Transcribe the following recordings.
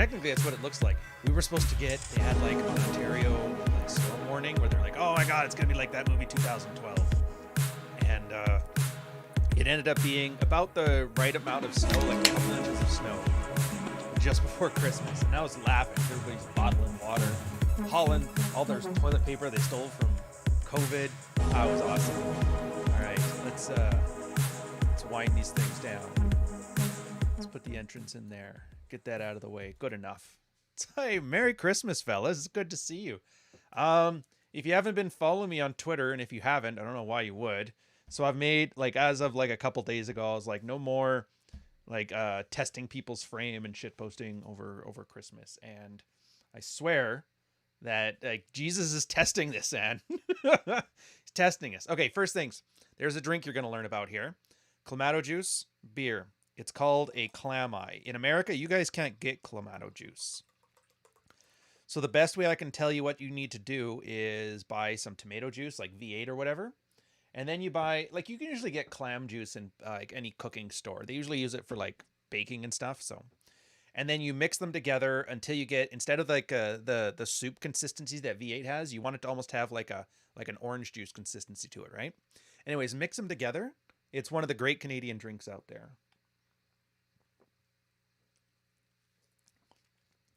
technically that's what it looks like. We were supposed to get, they had like an Ontario like storm warning where they're like, oh my god, it's gonna be like that movie 2012, and it ended up being about the right amount of snow, like a couple inches of snow, just before Christmas. And I was laughing. Everybody's bottling water, hauling all their toilet paper they stole from COVID. That was awesome. All right, let's wind these things down. Let's put the entrance in there. Get that out of the way. Good enough. Hey, Merry Christmas, fellas. It's good to see you. If you haven't been following me on Twitter, and if you haven't, I don't know why you would. So I've made, like, as of like a couple days ago, I was like, no more like testing people's frame and shit posting over Christmas. And I swear that like Jesus is testing this, man. He's testing us. Okay, first things. There's a drink you're gonna learn about here. Clamato juice, beer. It's called a clam eye. In America, you guys can't get Clamato juice. So the best way I can tell you what you need to do is buy some tomato juice, like V8 or whatever. And then you buy, like, you can usually get clam juice in like any cooking store. They usually use it for like baking and stuff. So, and then you mix them together until you get, instead of like the soup consistency that V8 has, you want it to almost have like an orange juice consistency to it, right? Anyways, mix them together. It's one of the great Canadian drinks out there.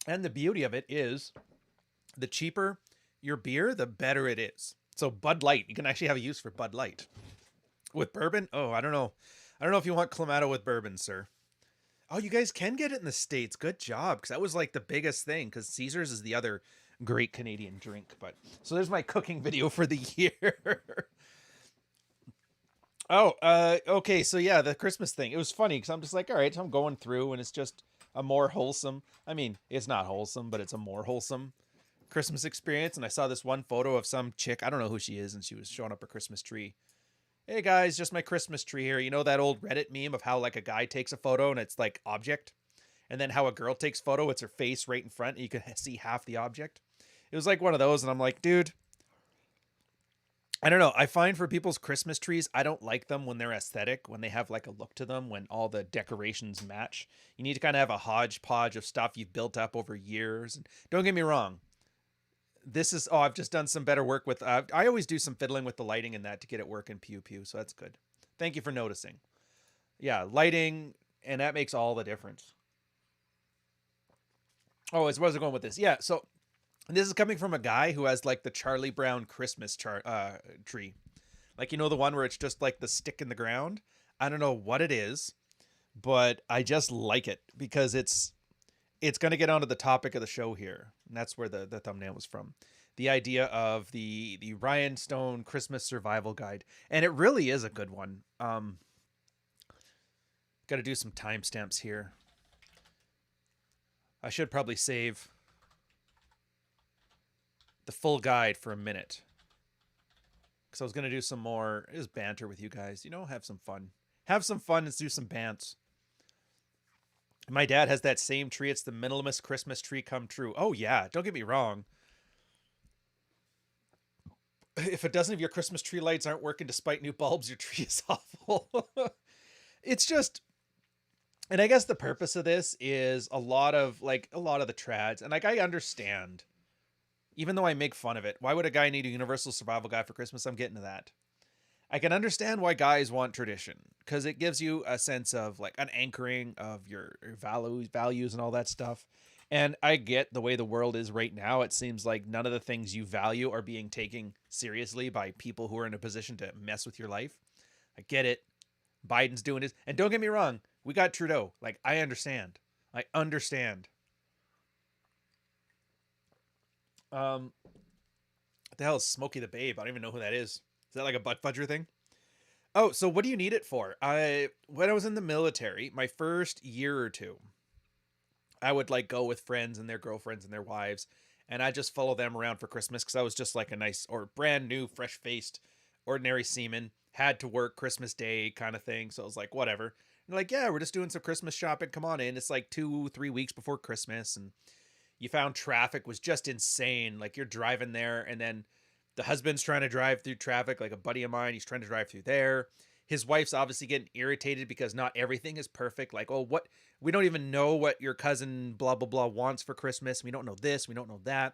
And the beauty of it is the cheaper your beer, the better it is. So Bud Light, you can actually have a use for Bud Light. With bourbon? Oh, I don't know. I don't know if you want Clamato with bourbon, sir. Oh, you guys can get it in the States. Good job. Because that was like the biggest thing. Because Caesar's is the other great Canadian drink. But so there's my cooking video for the year. Oh, okay. So yeah, the Christmas thing. It was funny because I'm just like, all right, so I'm going through and it's just a more wholesome. I mean, it's not wholesome, but it's a more wholesome Christmas experience. And I saw this one photo of some chick. I don't know who she is. And she was showing up her Christmas tree. Hey guys, just my Christmas tree here. You know that old Reddit meme of how like a guy takes a photo and it's like object, and then how a girl takes photo, it's her face right in front and you can see half the object. It was like one of those. And I'm like, dude, I don't know. I find for people's Christmas trees, I don't like them when they're aesthetic, when they have like a look to them, when all the decorations match. You need to kind of have a hodgepodge of stuff you've built up over years. And don't get me wrong. This is, oh, I've just done some better work with, I always do some fiddling with the lighting and that to get it working pew pew. So that's good. Thank you for noticing. Yeah, lighting, and that makes all the difference. Oh, where was I going with this? Yeah, so this is coming from a guy who has like the Charlie Brown Christmas tree. Like, you know, the one where it's just like the stick in the ground. I don't know what it is, but I just like it because it's going to get onto the topic of the show here. And that's where the thumbnail was from. The idea of the Rhinestone Christmas Survival Guide. And it really is a good one. Got to do some timestamps here. I should probably save the full guide for a minute. Because I was going to do some more just banter with you guys. You know, have some fun. Have some fun and do some bants. My dad has that same tree. It's the minimalist Christmas tree come true. Oh, yeah. Don't get me wrong. If a dozen of your Christmas tree lights aren't working despite new bulbs, your tree is awful. It's just... And I guess the purpose of this is a lot of the trads. And like, I understand. Even though I make fun of it. Why would a guy need a universal survival guide for Christmas? I'm getting to that. I can understand why guys want tradition, because it gives you a sense of like an anchoring of your values and all that stuff. And I get the way the world is right now. It seems like none of the things you value are being taken seriously by people who are in a position to mess with your life. I get it. Biden's doing this. And don't get me wrong. We got Trudeau. Like, I understand. I understand. What the hell is Smokey the Babe? I don't even know who that is. Is that like a butt fudger thing? Oh, so what do you need it for? When I was in the military, my first year or two, I would like go with friends and their girlfriends and their wives, and I just follow them around for Christmas because I was just like a nice or brand new, fresh-faced, ordinary seaman, had to work Christmas Day kind of thing. So I was like, whatever. And they're like, yeah, we're just doing some Christmas shopping. Come on in. It's like 2-3 weeks before Christmas, and you found traffic was just insane. Like, you're driving there, and then the husband's trying to drive through traffic, like a buddy of mine. He's trying to drive through there. His wife's obviously getting irritated because not everything is perfect. Like, oh, what? We don't even know what your cousin blah blah blah wants for Christmas. We don't know this. We don't know that.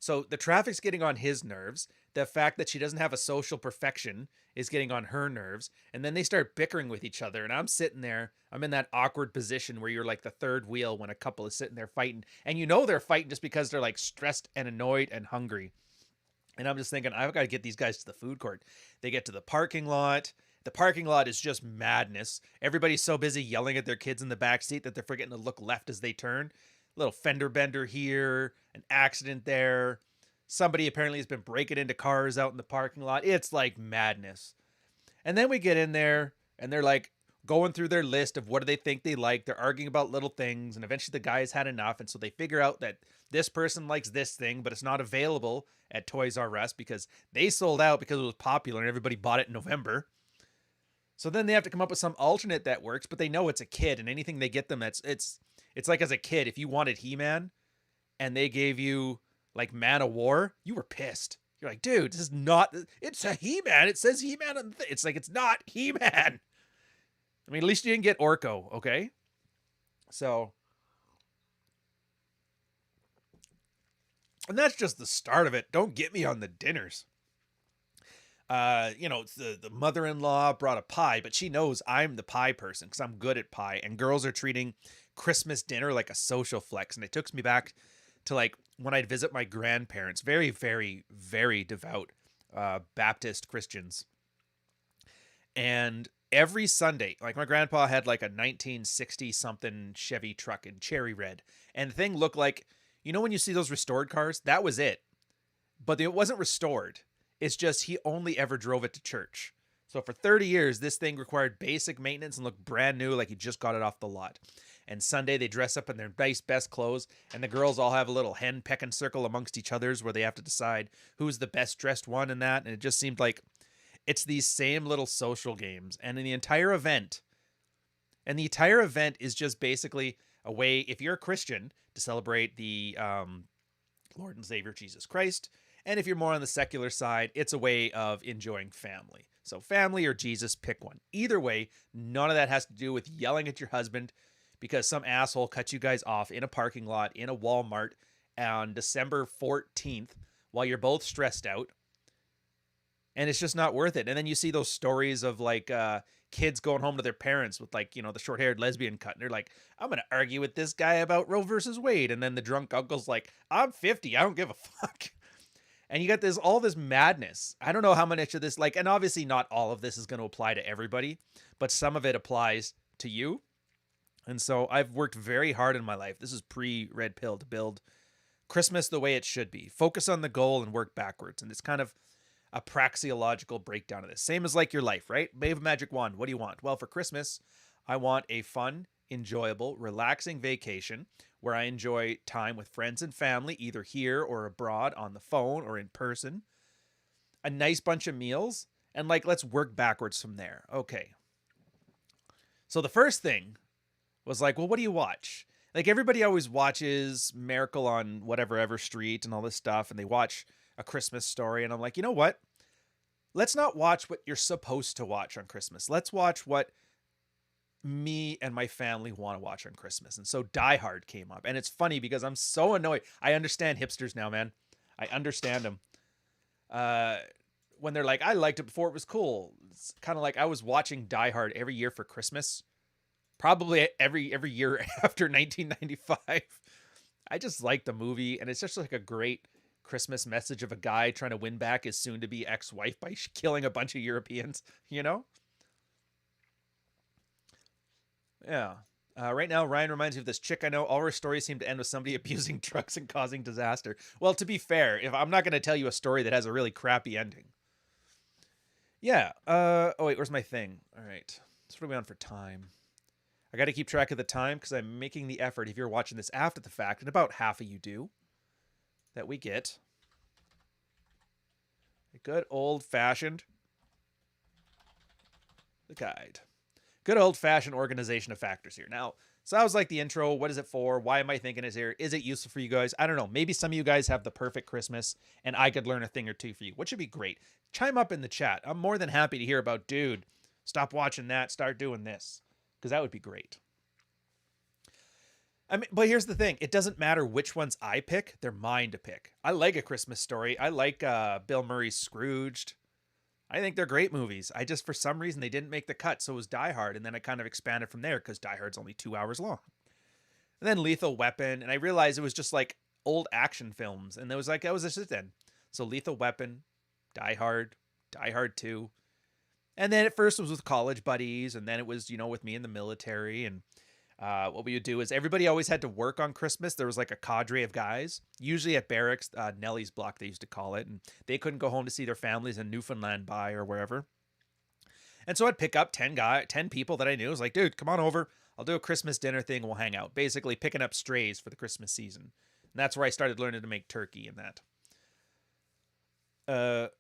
So the traffic's getting on his nerves. The fact that she doesn't have a social perfection is getting on her nerves. And then they start bickering with each other. And I'm sitting there. I'm in that awkward position where you're like the third wheel when a couple is sitting there fighting. And you know they're fighting just because they're like stressed and annoyed and hungry. And I'm just thinking, I've got to get these guys to the food court. They get to the parking lot. The parking lot is just madness. Everybody's so busy yelling at their kids in the back seat that they're forgetting to look left as they turn. Little fender bender here, an accident there. Somebody apparently has been breaking into cars out in the parking lot. It's like madness. And then we get in there and they're like going through their list of what do they think they like. They're arguing about little things, and eventually the guy's had enough. And so they figure out that this person likes this thing, but it's not available at Toys R Us because they sold out because it was popular and everybody bought it in November. So then they have to come up with some alternate that works, but they know it's a kid, and anything they get them it's like as a kid, if you wanted He-Man and they gave you like Man of War, you were pissed. You're like, dude, this is not, it's a He-Man. It says He-Man on the thing. It's like, it's not He-Man. I mean, at least you didn't get Orko, okay? So, and that's just the start of it. Don't get me on the dinners. It's the mother-in-law brought a pie, but she knows I'm the pie person because I'm good at pie. And girls are treating Christmas dinner like a social flex. And it took me back to like when I'd visit my grandparents, very, very, very devout Baptist Christians. And every Sunday, like my grandpa had like a 1960 something Chevy truck in cherry red. And the thing looked like, when you see those restored cars, that was it. But it wasn't restored. It's just he only ever drove it to church. So for 30 years, this thing required basic maintenance and looked brand new, like he just got it off the lot. And Sunday, they dress up in their nice, best clothes, and the girls all have a little hen pecking circle amongst each others where they have to decide who's the best dressed one in that. And it just seemed like it's these same little social games. And in the entire event is just basically a way, if you're a Christian, to celebrate the Lord and Savior Jesus Christ. And if you're more on the secular side, it's a way of enjoying family. So family or Jesus, pick one. Either way, none of that has to do with yelling at your husband because some asshole cut you guys off in a parking lot in a Walmart on December 14th while you're both stressed out. And it's just not worth it. And then you see those stories of like kids going home to their parents with like, the short-haired lesbian cut. And they're like, I'm going to argue with this guy about Roe versus Wade. And then the drunk uncle's like, I'm 50. I don't give a fuck. And you got all this madness. I don't know how much of this, and obviously not all of this is going to apply to everybody, but some of it applies to you. And so I've worked very hard in my life. This is pre-Red Pill to build Christmas the way it should be. Focus on the goal and work backwards. And it's kind of a praxeological breakdown of this. Same as like your life, right? Wave a magic wand. What do you want? Well, for Christmas, I want a fun, enjoyable, relaxing vacation where I enjoy time with friends and family, either here or abroad, on the phone or in person. A nice bunch of meals, and let's work backwards from there. Okay. So the first thing was well, what do you watch? Everybody always watches Miracle on whatever ever street and all this stuff, and they watch A Christmas Story, and I'm like, you know what? Let's not watch what you're supposed to watch on Christmas. Let's watch what me and my family want to watch on Christmas. And so Die Hard came up. And it's funny because I'm so annoyed. I understand hipsters now, man. I understand them. When they're like, I liked it before it was cool. It's kind of like I was watching Die Hard every year for Christmas. Probably every year after 1995. I just like the movie. And it's just like a great Christmas message of a guy trying to win back his soon-to-be ex-wife by killing a bunch of Europeans, Yeah. Right now, Ryan reminds me of this chick I know. All her stories seem to end with somebody abusing drugs and causing disaster. Well, to be fair, if I'm not going to tell you a story that has a really crappy ending. Yeah. Oh, wait, where's my thing? All right. So what are we on for time? I got to keep track of the time because I'm making the effort, if you're watching this after the fact, and about half of you do, that we get a good old-fashioned the guide. Good old-fashioned organization of factors here. Now, sounds like the intro. What is it for? Why am I thinking it's here? Is it useful for you guys? I don't know. Maybe some of you guys have the perfect Christmas, and I could learn a thing or two for you, which would be great. Chime up in the chat. I'm more than happy to hear about, dude, Stop watching that. Start doing this. Because that would be great. I mean, but here's the thing. It doesn't matter which ones I pick. They're mine to pick. I like A Christmas Story. I like Bill Murray's Scrooged. I think they're great movies. I just, for some reason, they didn't make the cut. So it was Die Hard. And then I kind of expanded from there because Die Hard's only 2 hours long. And then Lethal Weapon. And I realized it was just like old action films. And there was like, that was just it then. So Lethal Weapon, Die Hard 2. And then at first it was with college buddies. And then it was, with me in the military. And what we would do is everybody always had to work on Christmas. There was like a cadre of guys, usually at barracks, Nellie's block, they used to call it. And they couldn't go home to see their families in Newfoundland by or wherever. And so I'd pick up 10 people that I knew. I was like, dude, come on over. I'll do a Christmas dinner thing. We'll hang out. Basically picking up strays for the Christmas season. And that's where I started learning to make turkey and that.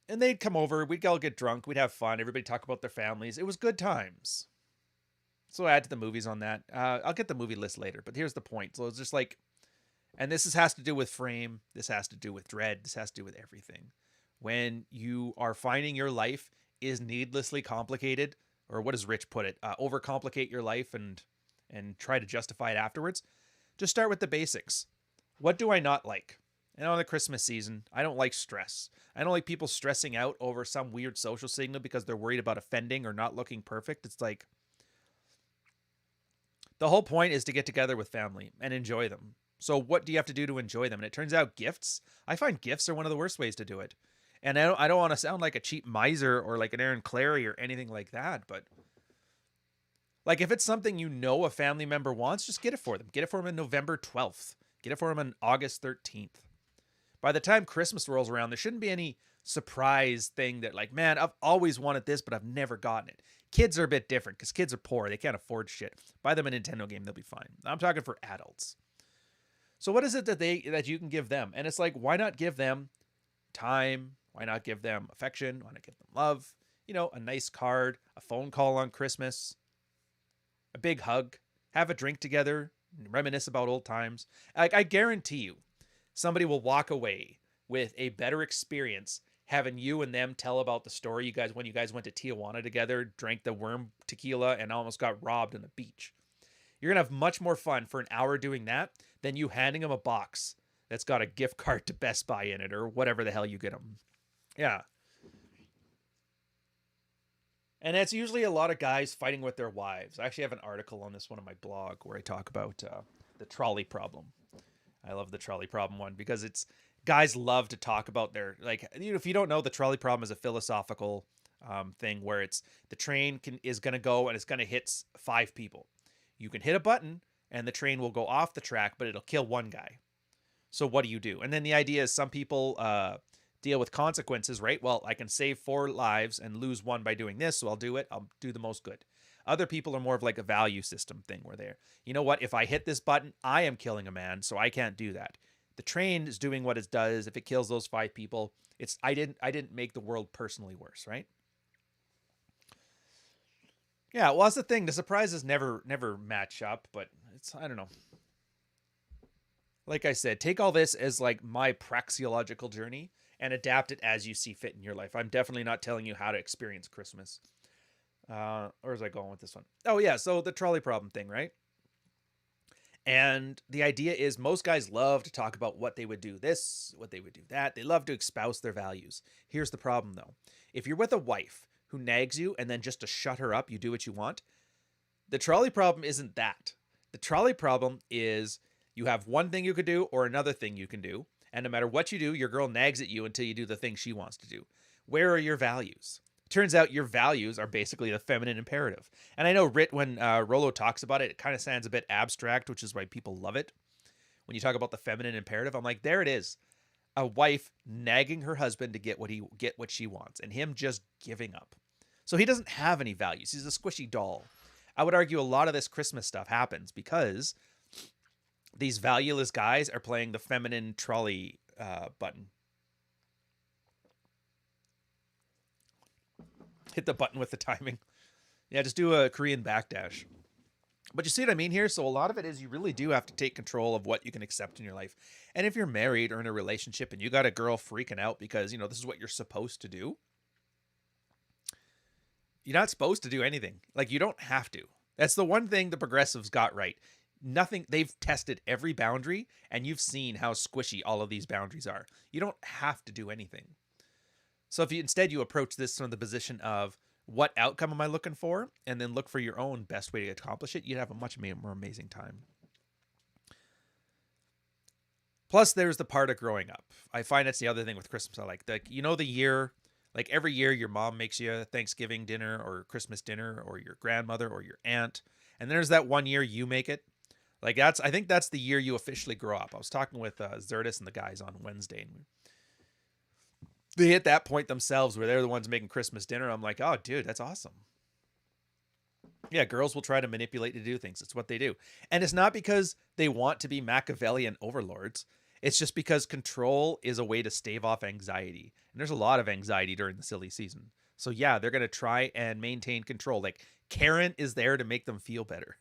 And they'd come over. We'd all get drunk. We'd have fun. Everybody talk about their families. It was good times. So add to the movies on that. I'll get the movie list later, but here's the point. So it's just like, and has to do with frame. This has to do with dread. This has to do with everything. When you are finding your life is needlessly complicated, or what does Rich put it? Overcomplicate your life and try to justify it afterwards. Just start with the basics. What do I not like? And on the Christmas season, I don't like stress. I don't like people stressing out over some weird social signal because they're worried about offending or not looking perfect. It's like, the whole point is to get together with family and enjoy them. So what do you have to do to enjoy them? And it turns out gifts, I find gifts are one of the worst ways to do it. And I don't want to sound like a cheap miser or like an Aaron Clary or anything like that. But like if it's something a family member wants, just get it for them. Get it for them on November 12th. Get it for them on August 13th. By the time Christmas rolls around, there shouldn't be any surprise thing that like, man, I've always wanted this, but I've never gotten it. Kids are a bit different because kids are poor. They can't afford shit. Buy them a Nintendo game. They'll be fine. I'm talking for adults. So what is it that you can give them? And it's like, why not give them time? Why not give them affection? Why not give them love? A nice card, a phone call on Christmas, a big hug, have a drink together, reminisce about old times. Like I guarantee you, somebody will walk away with a better experience having you and them tell about the story when you guys went to Tijuana together, drank the worm tequila, and almost got robbed on the beach. You're going to have much more fun for an hour doing that than you handing them a box that's got a gift card to Best Buy in it or whatever the hell you get them. Yeah. And it's usually a lot of guys fighting with their wives. I actually have an article on this one on my blog where I talk about the trolley problem. I love the trolley problem one because guys love to talk about their, like, if you don't know, the trolley problem is a philosophical thing where it's the train is going to go and it's going to hit 5 people. You can hit a button and the train will go off the track, but it'll kill one guy. So what do you do? And then the idea is some people deal with consequences, right? Well, I can save 4 lives and lose 1 by doing this, so I'll do it. I'll do the most good. Other people are more of like a value system thing where you know what? If I hit this button, I am killing a man, so I can't do that. The train is doing what it does. If it kills those 5 people, I didn't make the world personally worse, right? Yeah, well, that's the thing. The surprises never match up, but I don't know. Like I said, take all this as like my praxeological journey and adapt it as you see fit in your life. I'm definitely not telling you how to experience Christmas. Where was I going with this one? Oh yeah, so the trolley problem thing, right? And the idea is most guys love to talk about what they would do this, what they would do that. They love to espouse their values. Here's the problem though. If you're with a wife who nags you and then just to shut her up, you do what you want. The trolley problem isn't that. The trolley problem is you have one thing you could do or another thing you can do. And no matter what you do, your girl nags at you until you do the thing she wants to do. Where are your values? Turns out your values are basically the feminine imperative. And I know when Rollo talks about it, it kind of sounds a bit abstract, which is why people love it. When you talk about the feminine imperative, I'm like, there it is. A wife nagging her husband to get what she wants and him just giving up. So he doesn't have any values. He's a squishy doll. I would argue a lot of this Christmas stuff happens because these valueless guys are playing the feminine trolley button. Hit the button with the timing. Yeah, just do a Korean backdash. But you see what I mean here? So a lot of it is you really do have to take control of what you can accept in your life. And if you're married or in a relationship and you got a girl freaking out because, this is what you're supposed to do, You're not supposed to do anything. Like, you don't have to. That's the one thing the progressives got right. Nothing, they've tested every boundary, and you've seen how squishy all of these boundaries are. You don't have to do anything. So if you instead you approach this from the position of what outcome am I looking for, and then look for your own best way to accomplish it, you'd have a much more amazing time. Plus, there's the part of growing up. I find that's the other thing with Christmas. I like the year, like every year your mom makes you a Thanksgiving dinner or Christmas dinner, or your grandmother or your aunt, and there's that one year you make it. Like I think that's the year you officially grow up. I was talking with Zertis and the guys on Wednesday, and they hit that point themselves where they're the ones making Christmas dinner. I'm like, oh, dude, that's awesome. Yeah, girls will try to manipulate to do things. It's what they do. And it's not because they want to be Machiavellian overlords. It's just because control is a way to stave off anxiety. And there's a lot of anxiety during the silly season. So yeah, they're going to try and maintain control. Like Karen is there to make them feel better.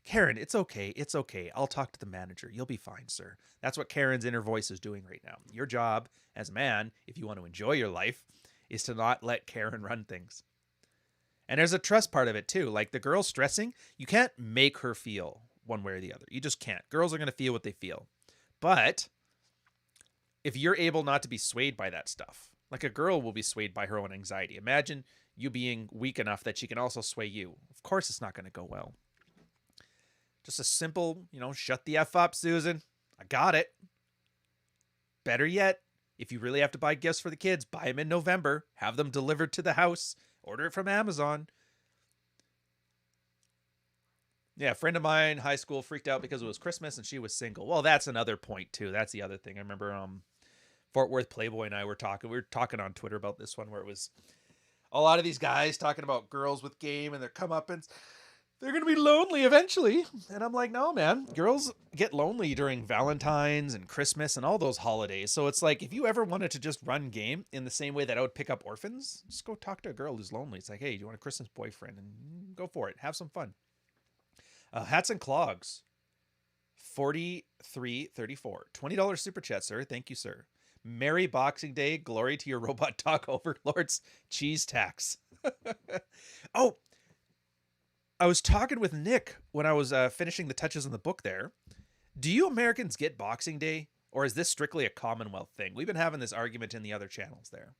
Karen, it's okay. It's okay. I'll talk to the manager. You'll be fine, sir. That's what Karen's inner voice is doing right now. Your job as a man, if you want to enjoy your life, is to not let Karen run things. And there's a trust part of it too. Like the girl stressing, you can't make her feel one way or the other. You just can't. Girls are going to feel what they feel. But if you're able not to be swayed by that stuff, like a girl will be swayed by her own anxiety. Imagine you being weak enough that she can also sway you. Of course, it's not going to go well. Just a simple, shut the F up, Susan. I got it. Better yet, if you really have to buy gifts for the kids, buy them in November. Have them delivered to the house. Order it from Amazon. Yeah, a friend of mine, high school, freaked out because it was Christmas and she was single. Well, that's another point, too. That's the other thing. I remember Fort Worth Playboy and I were talking. We were talking on Twitter about this one where it was a lot of these guys talking about girls with game and their comeuppance. They're going to be lonely eventually. And I'm like, no, man. Girls get lonely during Valentine's and Christmas and all those holidays. So it's like, if you ever wanted to just run game in the same way that I would pick up orphans, just go talk to a girl who's lonely. It's like, hey, do you want a Christmas boyfriend? And go for it. Have some fun. Hats and Clogs. 4334. $20 super chat, sir. Thank you, sir. Merry Boxing Day. Glory to your robot dog overlords. Cheese tax. Oh, I was talking with Nick when I was finishing the touches on the book there. Do you Americans get Boxing Day? Or is this strictly a Commonwealth thing? We've been having this argument in the other channels there.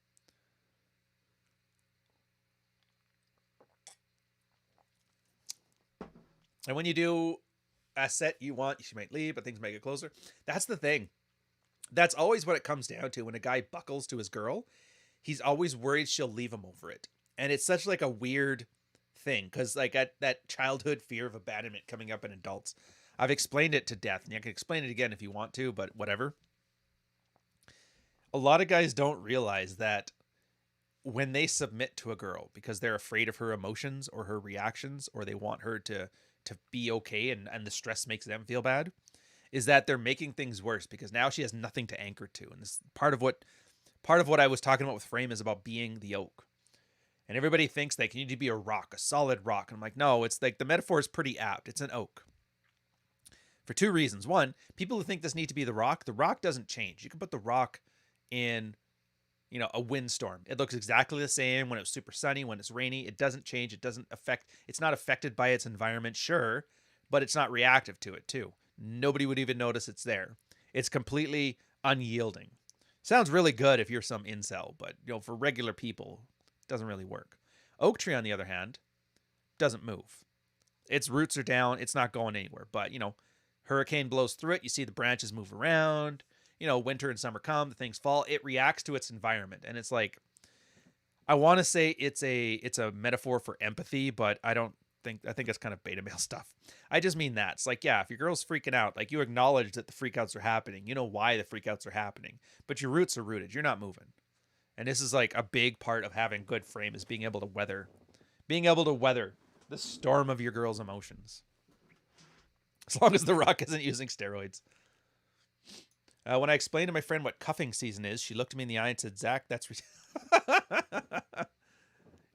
And when you do a set you want, she might leave, but things might get closer. That's the thing. That's always what it comes down to. When a guy buckles to his girl, he's always worried she'll leave him over it. And it's such like a weird thing, because like that childhood fear of abandonment coming up in adults. I've explained it to death, and I can explain it again if you want to, but whatever. A lot of guys don't realize that when they submit to a girl because they're afraid of her emotions or her reactions, or they want her to be okay, and the stress makes them feel bad, is that they're making things worse because now she has nothing to anchor to. And this part of what I was talking about with Frame is about being the oak. And everybody thinks they need to be a rock, a solid rock. And I'm like, no, it's like the metaphor is pretty apt. It's an oak. For two reasons. One, people who think this need to be the rock doesn't change. You can put the rock in, a windstorm. It looks exactly the same when it's super sunny, when it's rainy. It doesn't change. It's not affected by its environment, sure, but it's not reactive to it too. Nobody would even notice it's there. It's completely unyielding. Sounds really good if you're some incel, but for regular people, doesn't really work. Oak tree, on the other hand, doesn't move. Its roots are down. It's not going anywhere. But, hurricane blows through it. You see the branches move around. Winter and summer come. The things fall. It reacts to its environment. And it's like, I want to say it's a metaphor for empathy, but I think it's kind of beta male stuff. I just mean that. It's like, yeah, if your girl's freaking out, like you acknowledge that the freakouts are happening. You know why the freakouts are happening. But your roots are rooted. You're not moving. And this is like a big part of having good frame, is being able to weather the storm of your girl's emotions. As long as the rock isn't using steroids. When I explained to my friend what cuffing season is, she looked me in the eye and said, Zach, that's...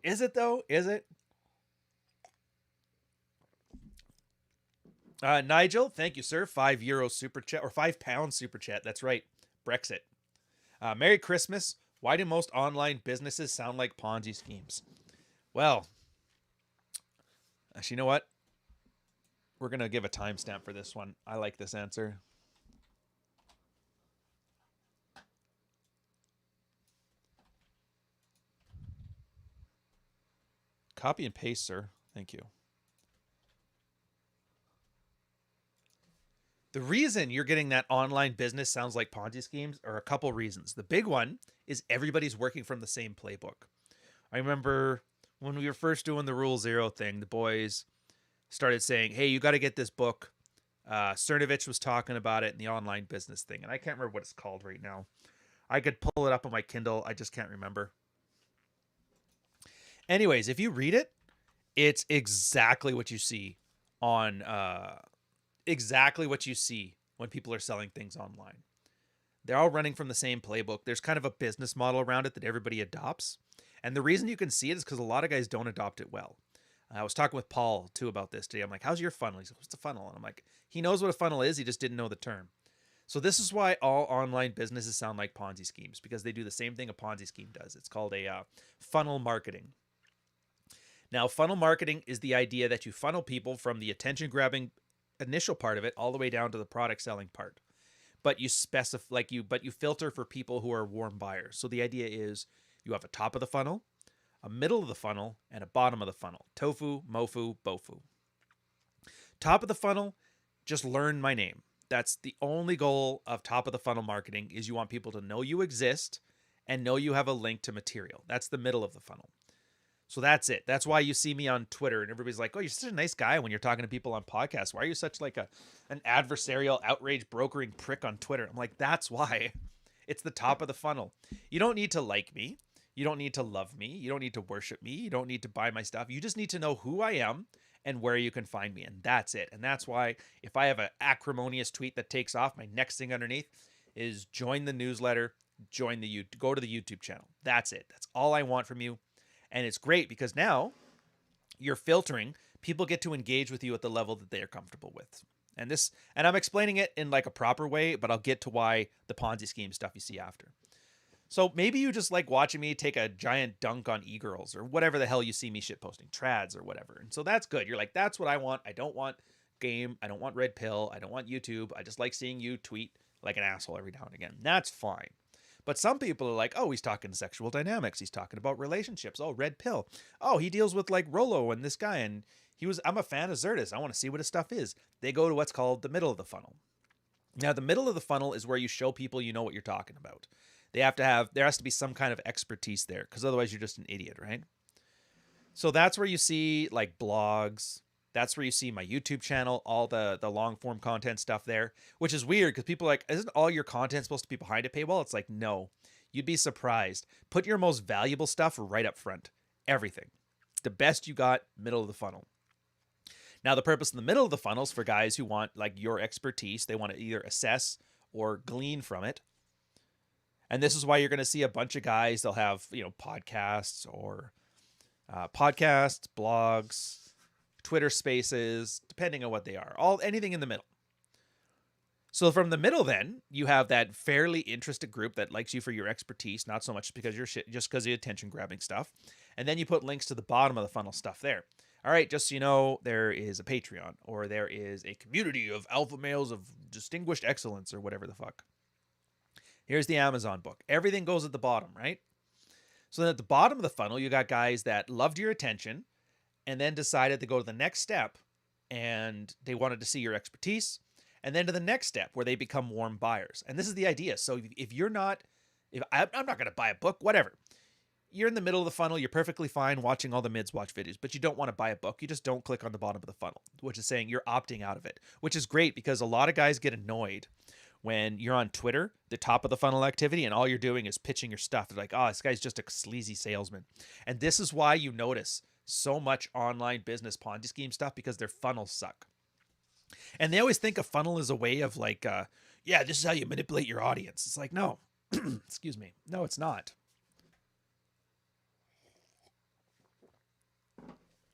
Is it though? Is it? Nigel, thank you, sir. €5 super chat, or £5 super chat. That's right. Brexit. Merry Christmas. Why do most online businesses sound like Ponzi schemes? Well, actually, you know what? We're going to give a timestamp for this one. I like this answer. Copy and paste, sir. Thank you. The reason you're getting that online business sounds like Ponzi schemes are a couple reasons. The big one is everybody's working from the same playbook. I remember when we were first doing the Rule Zero thing, the boys started saying, hey, you got to get this book. Cernovich was talking about it in the online business thing, and I can't remember what it's called right now. I could pull it up on my Kindle. I just can't remember. Anyways, if you read it, it's exactly what you see on exactly what you see when people are selling things online. They're all running from the same playbook. There's kind of a business model around it that everybody adopts. And the reason you can see it is because a lot of guys don't adopt it well. I was talking with Paul too about this today. I'm like, how's your funnel? He's like, what's a funnel? And I'm like, he knows what a funnel is. He just didn't know the term. So this is why all online businesses sound like Ponzi schemes, because they do the same thing a Ponzi scheme does. It's called a funnel marketing. Now, funnel marketing is the idea that you funnel people from the attention grabbing initial part of it all the way down to the product selling part. But you filter for people who are warm buyers. So the idea is you have a top of the funnel, a middle of the funnel, and a bottom of the funnel. Tofu, mofu, bofu. Top of the funnel, just learn my name. That's the only goal of top of the funnel marketing, is you want people to know you exist and know you have a link to material. That's the middle of the funnel. So that's it. That's why you see me on Twitter and everybody's like, oh, you're such a nice guy when you're talking to people on podcasts. Why are you such like an adversarial, outrage brokering prick on Twitter? I'm like, that's why. It's the top of the funnel. You don't need to like me. You don't need to love me. You don't need to worship me. You don't need to buy my stuff. You just need to know who I am and where you can find me. And that's it. And that's why if I have an acrimonious tweet that takes off, my next thing underneath is join the newsletter, go to the YouTube channel. That's it. That's all I want from you. And it's great because now you're filtering. People get to engage with you at the level that they are comfortable with. And I'm explaining it in like a proper way, but I'll get to why the Ponzi scheme stuff you see after. So maybe you just like watching me take a giant dunk on e-girls or whatever the hell you see me shit posting, trads or whatever. And so that's good. You're like, that's what I want. I don't want game. I don't want red pill. I don't want YouTube. I just like seeing you tweet like an asshole every now and again. That's fine. But some people are like, oh, he's talking sexual dynamics. He's talking about relationships. Oh, red pill. Oh, he deals with like Rolo and this guy. And I'm a fan of Zertis. I want to see what his stuff is. They go to what's called the middle of the funnel. Now, the middle of the funnel is where you show people you know what you're talking about. There has to be some kind of expertise there, because otherwise you're just an idiot, right? So that's where you see like blogs. That's where you see my YouTube channel, all the long form content stuff there, which is weird because people are like, isn't all your content supposed to be behind a paywall? It's like, no, you'd be surprised. Put your most valuable stuff right up front. Everything. The best you got, middle of the funnel. Now, the purpose in the middle of the funnel is for guys who want like your expertise. They want to either assess or glean from it. And this is why you're going to see a bunch of guys. They'll have, podcasts or blogs, Twitter spaces, depending on what they are, anything in the middle. So from the middle, then you have that fairly interested group that likes you for your expertise, not so much because you're shit, just because of the attention grabbing stuff. And then you put links to the bottom of the funnel stuff there. All right, just so you know, there is a Patreon, or there is a community of alpha males of distinguished excellence, or whatever the fuck. Here's the Amazon book. Everything goes at the bottom, right? So then at the bottom of the funnel, you got guys that loved your attention and then decided to go to the next step, and they wanted to see your expertise, and then to the next step where they become warm buyers. And this is the idea. So if I'm not going to buy a book, whatever. You're in the middle of the funnel. You're perfectly fine watching all the mids watch videos, but you don't want to buy a book. You just don't click on the bottom of the funnel, which is saying you're opting out of it, which is great because a lot of guys get annoyed when you're on Twitter, the top of the funnel activity, and all you're doing is pitching your stuff. They're like, oh, this guy's just a sleazy salesman. And this is why you notice so much online business Ponzi scheme stuff, because their funnels suck. And they always think a funnel is a way of like, this is how you manipulate your audience. It's like, no, excuse me. No, it's not.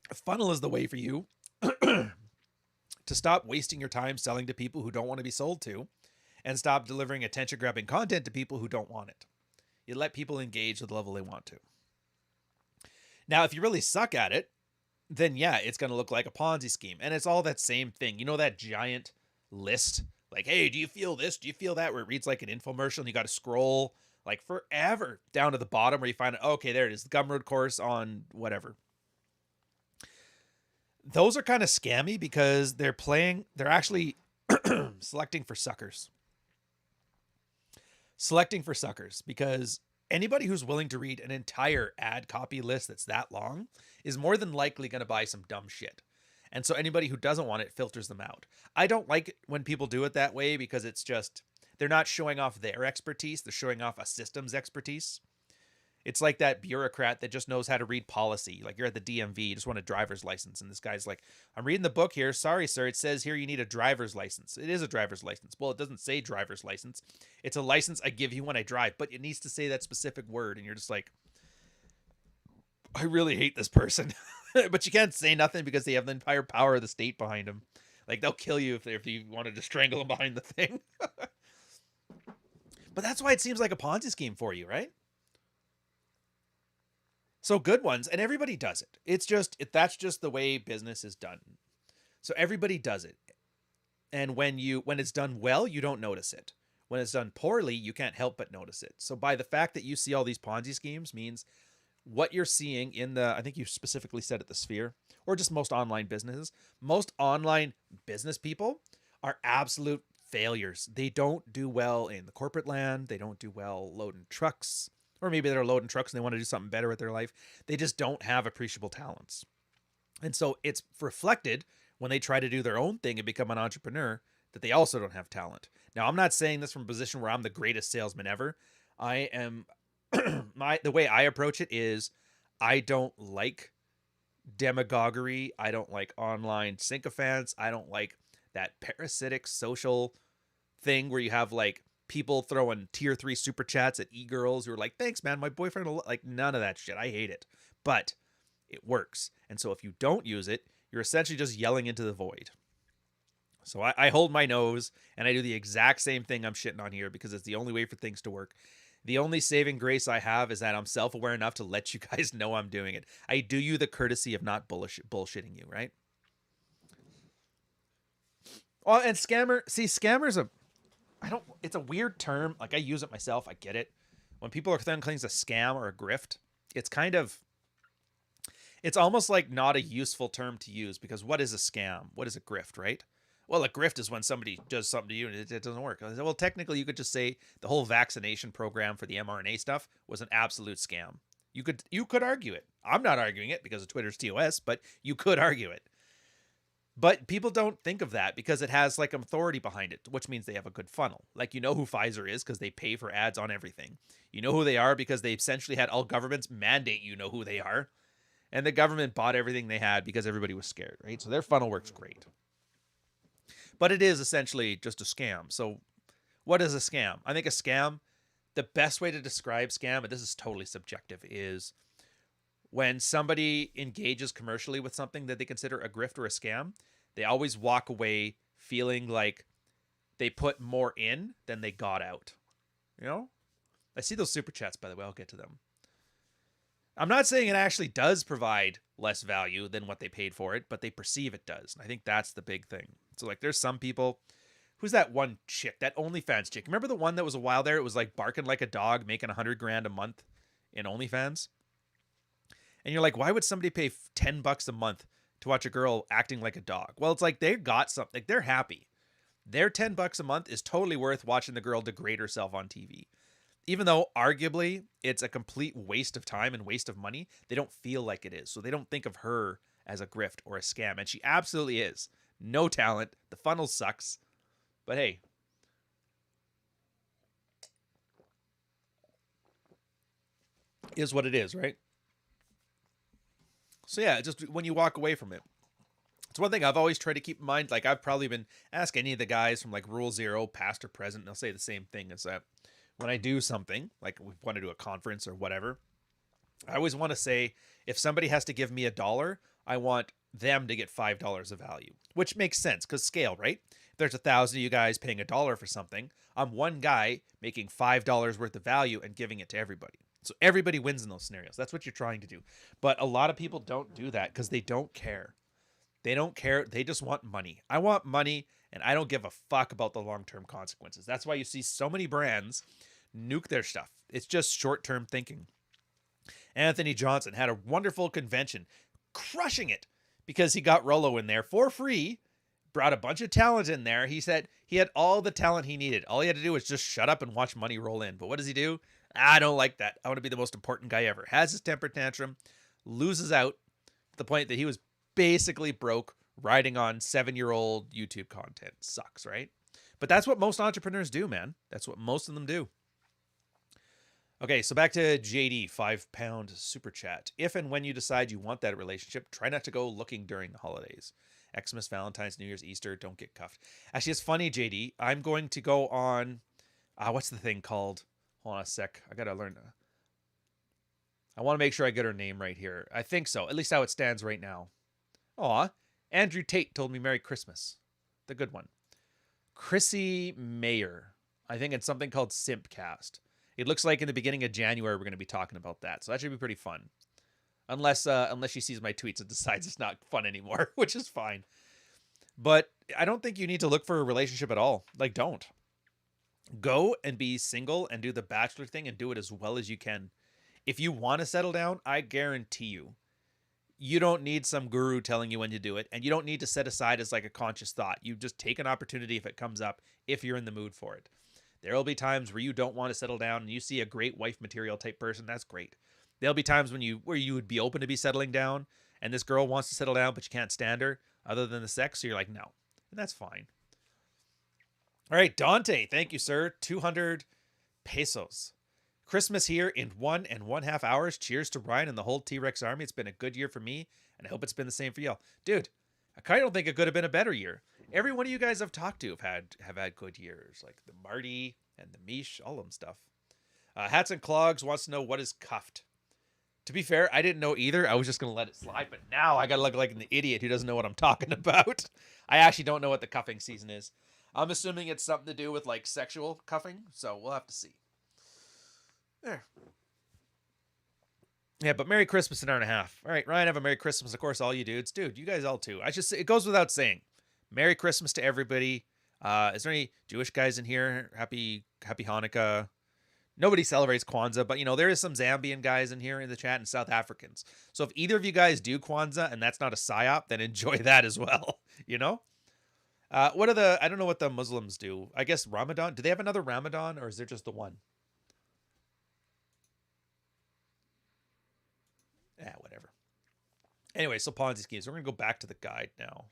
A funnel is the way for you to stop wasting your time selling to people who don't want to be sold to, and stop delivering attention-grabbing content to people who don't want it. You let people engage to the level they want to. Now, if you really suck at it, then yeah, it's going to look like a Ponzi scheme. And it's all that same thing. You know, that giant list? Like, hey, do you feel this? Do you feel that? Where it reads like an infomercial and you got to scroll like forever down to the bottom where you find it. Okay, there it is. The Gumroad course on whatever. Those are kind of scammy because they're actually selecting for suckers. Selecting for suckers because anybody who's willing to read an entire ad copy list that's that long is more than likely going to buy some dumb shit. And so anybody who doesn't want it filters them out. I don't like it when people do it that way because it's just, they're not showing off their expertise. They're showing off a system's expertise. It's like that bureaucrat that just knows how to read policy. Like you're at the DMV, you just want a driver's license. And this guy's like, I'm reading the book here. Sorry, sir. It says here you need a driver's license. It is a driver's license. Well, it doesn't say driver's license. It's a license I give you when I drive, but it needs to say that specific word. And you're just like, I really hate this person. But you can't say nothing because they have the entire power of the state behind them. Like they'll kill you if you wanted to strangle them behind the thing. But that's why it seems like a Ponzi scheme for you, right? So good ones, and everybody does it. That's just the way business is done. So everybody does it. And when it's done well, you don't notice it. When it's done poorly, you can't help but notice it. So by the fact that you see all these Ponzi schemes means what you're seeing in I think you specifically said at the Sphere, or just most online businesses, most online business people are absolute failures. They don't do well in the corporate land. They don't do well loading trucks. Or maybe they're loading trucks and they want to do something better with their life. They just don't have appreciable talents. And so it's reflected when they try to do their own thing and become an entrepreneur that they also don't have talent. Now, I'm not saying this from a position where I'm the greatest salesman ever. I am the way I approach it is I don't like demagoguery. I don't like online sycophants. I don't like that parasitic social thing where you have like people throwing tier 3 super chats at e-girls who are like, thanks, man, my boyfriend will, like, none of that shit. I hate it. But it works. And so if you don't use it, you're essentially just yelling into the void. So I hold my nose and I do the exact same thing I'm shitting on here because it's the only way for things to work. The only saving grace I have is that I'm self-aware enough to let you guys know I'm doing it. I do you the courtesy of not bullshitting you, right? Well, and scammers it's a weird term. Like I use it myself. I get it. When people are throwing things a scam or a grift, it's almost like not a useful term to use because what is a scam? What is a grift, right? Well, a grift is when somebody does something to you and it doesn't work. I said, well, technically you could just say the whole vaccination program for the mRNA stuff was an absolute scam. You could argue it. I'm not arguing it because of Twitter's TOS, but you could argue it. But people don't think of that because it has like authority behind it, which means they have a good funnel. Like you know who Pfizer is because they pay for ads on everything. You know who they are because they essentially had all governments mandate you know who they are. And the government bought everything they had because everybody was scared, right? So their funnel works great. But it is essentially just a scam. So what is a scam? I think a scam, the best way to describe scam, and this is totally subjective, is when somebody engages commercially with something that they consider a grift or a scam, they always walk away feeling like they put more in than they got out. You know? I see those super chats, by the way. I'll get to them. I'm not saying it actually does provide less value than what they paid for it, but they perceive it does. And I think that's the big thing. So like there's some people, who's that one chick, that OnlyFans chick? Remember the one that was a while there? It was like barking like a dog, making $100,000 a month in OnlyFans. And you're like, why would somebody pay $10 a month to watch a girl acting like a dog? Well, it's like they got something. Like they're happy. Their $10 a month is totally worth watching the girl degrade herself on TV. Even though arguably it's a complete waste of time and waste of money, they don't feel like it is. So they don't think of her as a grift or a scam. And she absolutely is. No talent. The funnel sucks. But hey. Is what it is, right? So yeah, just when you walk away from it. It's one thing I've always tried to keep in mind. Like I've probably been ask any of the guys from like Rule Zero, past or present, and they'll say the same thing, is that when I do something, like we want to do a conference or whatever, I always want to say, if somebody has to give me $1, I want them to get $5 of value, which makes sense because scale, right? If there's 1,000 of you guys paying $1 for something, I'm one guy making $5 worth of value and giving it to everybody. So everybody wins in those scenarios. That's what you're trying to do. But a lot of people don't do that because they don't care. They don't care. They just want money. I want money, and I don't give a fuck about the long-term consequences. That's why you see so many brands nuke their stuff. It's just short-term thinking. Anthony Johnson had a wonderful convention, crushing it because he got Rollo in there for free, brought a bunch of talent in there. He said he had all the talent he needed. All he had to do was just shut up and watch money roll in. But what does he do? I don't like that. I want to be the most important guy ever. Has his temper tantrum, loses out to the point that he was basically broke riding on 7-year-old YouTube content. Sucks, right? But that's what most entrepreneurs do, man. That's what most of them do. Okay, so back to JD, £5 super chat. If and when you decide you want that relationship, try not to go looking during the holidays. Xmas, Valentine's, New Year's, Easter, don't get cuffed. Actually, it's funny, JD. I'm going to go on, what's the thing called? Hold on a sec. I got to learn. I want to make sure I get her name right here. I think so, at least how it stands right now. Aw, Andrew Tate told me Merry Christmas. The good one. Chrissy Mayer. I think it's something called Simpcast. It looks like in the beginning of January we're going to be talking about that. So that should be pretty fun. Unless she sees my tweets and decides it's not fun anymore, which is fine. But I don't think you need to look for a relationship at all. Like, don't. Go and be single and do the bachelor thing and do it as well as you can. If you want to settle down, I guarantee you don't need some guru telling you when to do it. And you don't need to set aside as like a conscious thought. You just take an opportunity if it comes up, if you're in the mood for it. There will be times where you don't want to settle down and you see a great wife material type person. That's great. There'll be times where you would be open to be settling down and this girl wants to settle down, but you can't stand her other than the sex. So you're like, no, and that's fine. All right. Dante. Thank you, sir. 200 pesos. Christmas here in 1.5 hours. Cheers to Ryan and the whole T-Rex army. It's been a good year for me and I hope it's been the same for y'all. Dude, I kind of don't think it could have been a better year. Every one of you guys I've talked to have had good years, like the Marty and the Mish, all of them stuff. Hats and Clogs wants to know what is cuffed. To be fair, I didn't know either. I was just going to let it slide, but now I got to look like an idiot who doesn't know what I'm talking about. I actually don't know what the cuffing season is. I'm assuming it's something to do with like sexual cuffing, so we'll have to see. There. Yeah, but Merry Christmas in an hour and a half. All right, Ryan, have a Merry Christmas, of course, all you dudes. Dude, you guys all too. I just say, it goes without saying. Merry Christmas to everybody. Is there any Jewish guys in here? Happy Hanukkah. Nobody celebrates Kwanzaa, but, there is some Zambian guys in here in the chat and South Africans. So if either of you guys do Kwanzaa and that's not a psyop, then enjoy that as well, I don't know what the Muslims do. I guess Ramadan. Do they have another Ramadan or is there just the one? Whatever. Anyway, so Ponzi schemes. We're going to go back to the guide now.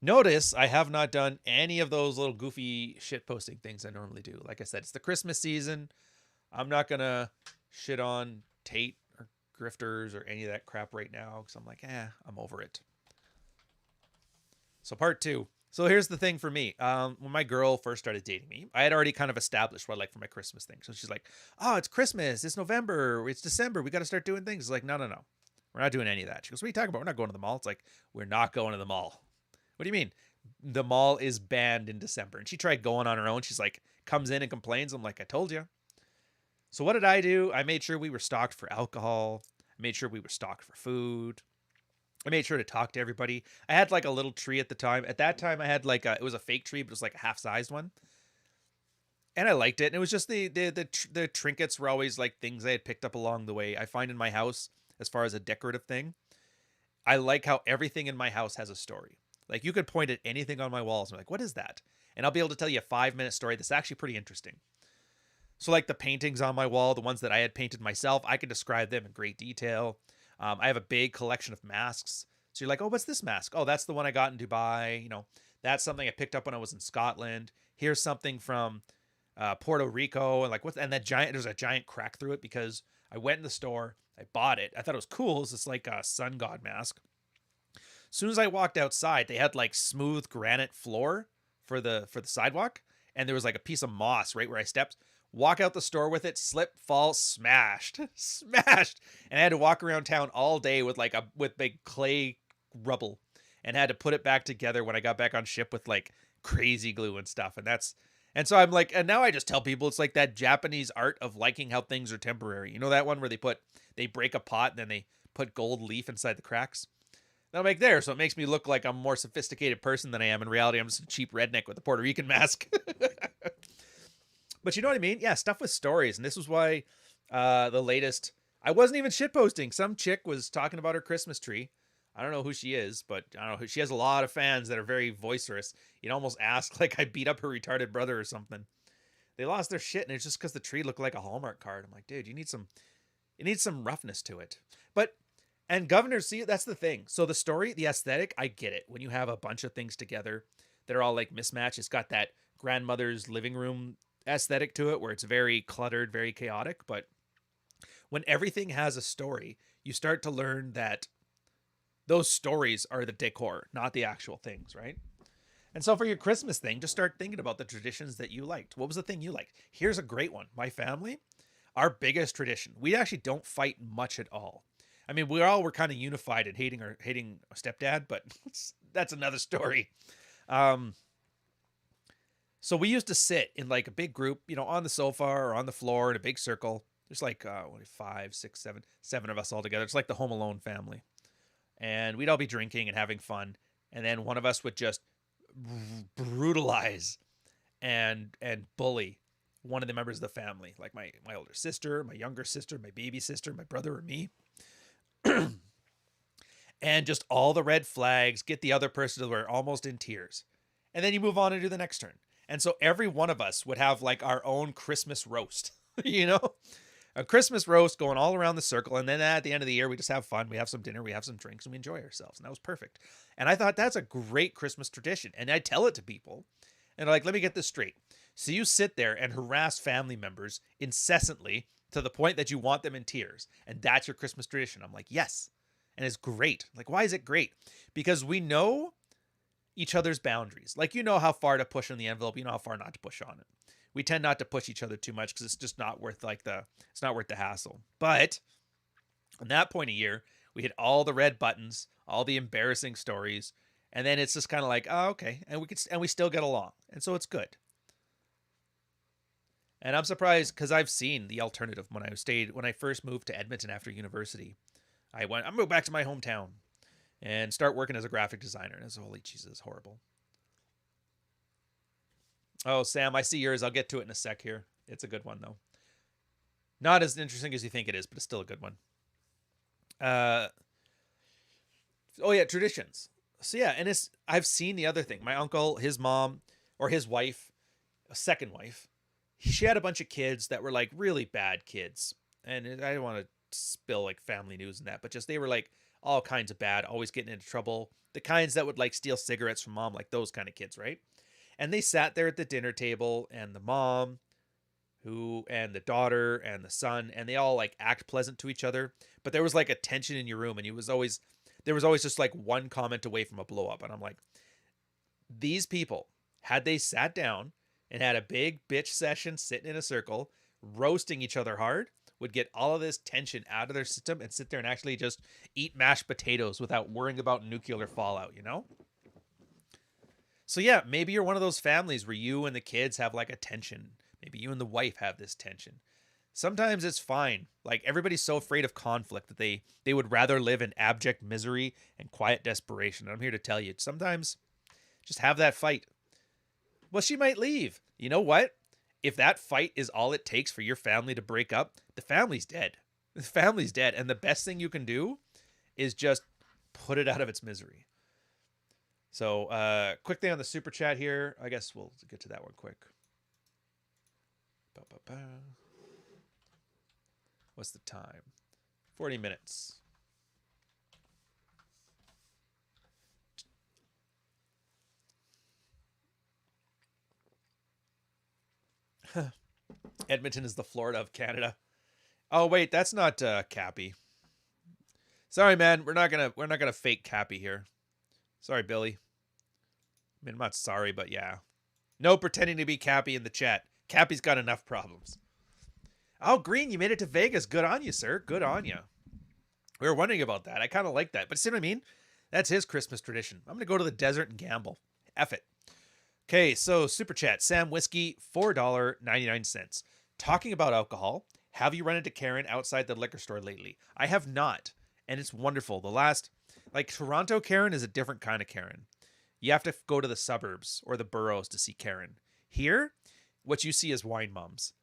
Notice I have not done any of those little goofy shit posting things I normally do. Like I said, it's the Christmas season. I'm not going to shit on Tate or grifters or any of that crap right now because I'm like, I'm over it. So part 2. So here's the thing for me. When my girl first started dating me, I had already kind of established what I like for my Christmas thing. So she's like, oh, it's Christmas. It's November. It's December. We got to start doing things. It's like, no. We're not doing any of that. She goes, what are you talking about? We're not going to the mall. It's like, we're not going to the mall. What do you mean? The mall is banned in December. And she tried going on her own. She's like, comes in and complains. I'm like, I told you. So what did I do? I made sure we were stocked for alcohol. I made sure we were stocked for food. I made sure to talk to everybody. I had like a little tree at the time. At that time, I had like it was a fake tree, but it was like a half-sized one. And I liked it. And it was just the trinkets were always like things I had picked up along the way. I find in my house, as far as a decorative thing, I like how everything in my house has a story. Like you could point at anything on my walls and be like, what is that? And I'll be able to tell you a 5-minute story that's actually pretty interesting. So like the paintings on my wall, the ones that I had painted myself, I could describe them in great detail. I have a big collection of masks. So you're like, oh, what's this mask? Oh, that's the one I got in Dubai. That's something I picked up when I was in Scotland. Here's something from Puerto Rico. And like, there's a giant crack through it because I went in the store, I bought it. I thought it was cool. It's just like a sun god mask. As soon as I walked outside, they had like smooth granite floor for the sidewalk. And there was like a piece of moss right where I stepped. Walk out the store with it, slip, fall, smashed. And I had to walk around town all day with big clay rubble and had to put it back together when I got back on ship with like crazy glue and stuff. And And so I'm like, and now I just tell people it's like that Japanese art of liking how things are temporary. You know that one where they break a pot and then they put gold leaf inside the cracks? And I'm like, there. So it makes me look like I'm a more sophisticated person than I am. In reality, I'm just a cheap redneck with a Puerto Rican mask. But you know what I mean? Yeah, stuff with stories. And this was why the latest, I wasn't even shitposting. Some chick was talking about her Christmas tree. I don't know who she is, but I don't know. She has a lot of fans that are very voicerous. You'd almost ask like I beat up her retarded brother or something. They lost their shit, and it's just because the tree looked like a Hallmark card. I'm like, dude, you need some roughness to it. But and governors, see, that's the thing. So the story, the aesthetic, I get it. When you have a bunch of things together that are all like mismatched, it's got that grandmother's living room aesthetic to it where it's very cluttered, very chaotic. But when everything has a story, you start to learn that those stories are the decor, not the actual things, right? And so for your Christmas thing, just start thinking about the traditions that you liked. What was the thing you liked? Here's a great one. My family, our biggest tradition, we actually don't fight much at all. I mean, were kind of unified in hating our stepdad, but that's another story. So we used to sit in like a big group, on the sofa or on the floor in a big circle. There's like 5, 6, 7 of us all together. It's like the Home Alone family. And we'd all be drinking and having fun. And then one of us would just brutalize and bully one of the members of the family, like my older sister, my younger sister, my baby sister, my brother, or me. And just all the red flags, get the other person to where almost in tears. And then you move on and do the next turn. And so every one of us would have like our own Christmas roast, a Christmas roast going all around the circle. And then at the end of the year, we just have fun. We have some dinner, we have some drinks, and we enjoy ourselves. And that was perfect. And I thought that's a great Christmas tradition. And I tell it to people and they're like, let me get this straight. So you sit there and harass family members incessantly to the point that you want them in tears. And that's your Christmas tradition. I'm like, yes. And it's great. Like, why is it great? Because we know each other's boundaries. Like, how far to push on the envelope, how far not to push on it. We tend not to push each other too much because it's just not worth it's not worth the hassle. But on that point of year, we hit all the red buttons, all the embarrassing stories, and then it's just kind of like, oh, okay, and we still get along, and so it's good. And I'm surprised because I've seen the alternative when I first moved to Edmonton after university. I moved back to my hometown and start working as a graphic designer. And it's holy Jesus, it's horrible. Oh, Sam, I see yours. I'll get to it in a sec here. It's a good one, though. Not as interesting as you think it is, but it's still a good one. Oh, yeah, traditions. So, yeah, and I've seen the other thing. My uncle, his mom, or his wife, a second wife, she had a bunch of kids that were, like, really bad kids. And I don't want to spill, like, family news and that, but just they were, like, all kinds of bad, always getting into trouble. The kinds that would, like, steal cigarettes from mom, like those kind of kids, right? And they sat there at the dinner table, and the mom, and the daughter, and the son, and they all like act pleasant to each other. But there was like a tension in your room, and there was always just like one comment away from a blow up. And I'm like, these people, had they sat down and had a big bitch session sitting in a circle, roasting each other hard, would get all of this tension out of their system and sit there and actually just eat mashed potatoes without worrying about nuclear fallout, So yeah, maybe you're one of those families where you and the kids have like a tension. Maybe you and the wife have this tension. Sometimes it's fine. Like everybody's so afraid of conflict that they would rather live in abject misery and quiet desperation. And I'm here to tell you, sometimes just have that fight. Well, she might leave. You know what? If that fight is all it takes for your family to break up, the family's dead. The family's dead. And the best thing you can do is just put it out of its misery. So, quick thing on the super chat here. I guess we'll get to that one quick. What's the time? 40 minutes. Edmonton is the Florida of Canada. Oh wait, that's not Cappy. Sorry, man. We're not gonna fake Cappy here. Sorry, Billy. I mean, I'm not sorry, but yeah. No pretending to be Cappy in the chat. Cappy's got enough problems. Oh, Green, you made it to Vegas. Good on you, sir. Good on you. We were wondering about that. I kind of like that. But see what I mean? That's his Christmas tradition. I'm going to go to the desert and gamble. F it. Okay, so super chat. Sam Whiskey, $4.99. Talking about alcohol, have you run into Karen outside the liquor store lately? I have not, and it's wonderful. The last, like Toronto Karen is a different kind of Karen. You have to go to the suburbs or the boroughs to see Karen. Here, what you see is wine moms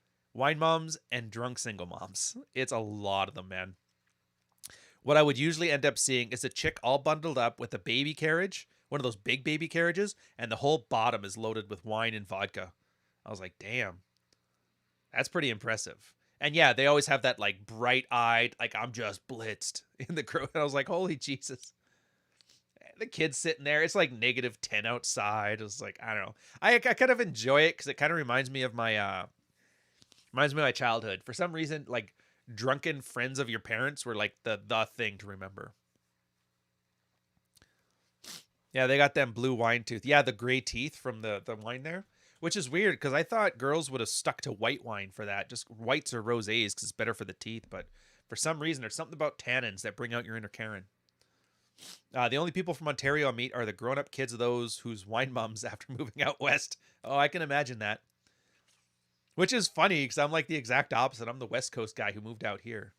and drunk single moms. It's a lot of them, man. What I would usually end up seeing is a chick all bundled up with a baby carriage, one of those big baby carriages, and the whole bottom is loaded with wine and vodka. I was like, damn, that's pretty impressive. And yeah, they always have that like bright eyed, like I'm just blitzed in the crowd. And I was like, holy Jesus. The kid's sitting there. It's like -10 outside. It was like, I don't know. I kind of enjoy it because it kind of reminds me of my childhood. For some reason, like drunken friends of your parents were like the thing to remember. Yeah, they got them blue wine tooth. Yeah, the gray teeth from the wine there, which is weird because I thought girls would have stuck to white wine for that, just whites or rosés because it's better for the teeth. But for some reason, there's something about tannins that bring out your inner Karen. The only people from Ontario I meet are the grown-up kids of those whose wine mums after moving out west. Oh, I can imagine that. Which is funny because I'm like the exact opposite. I'm the West Coast guy who moved out here.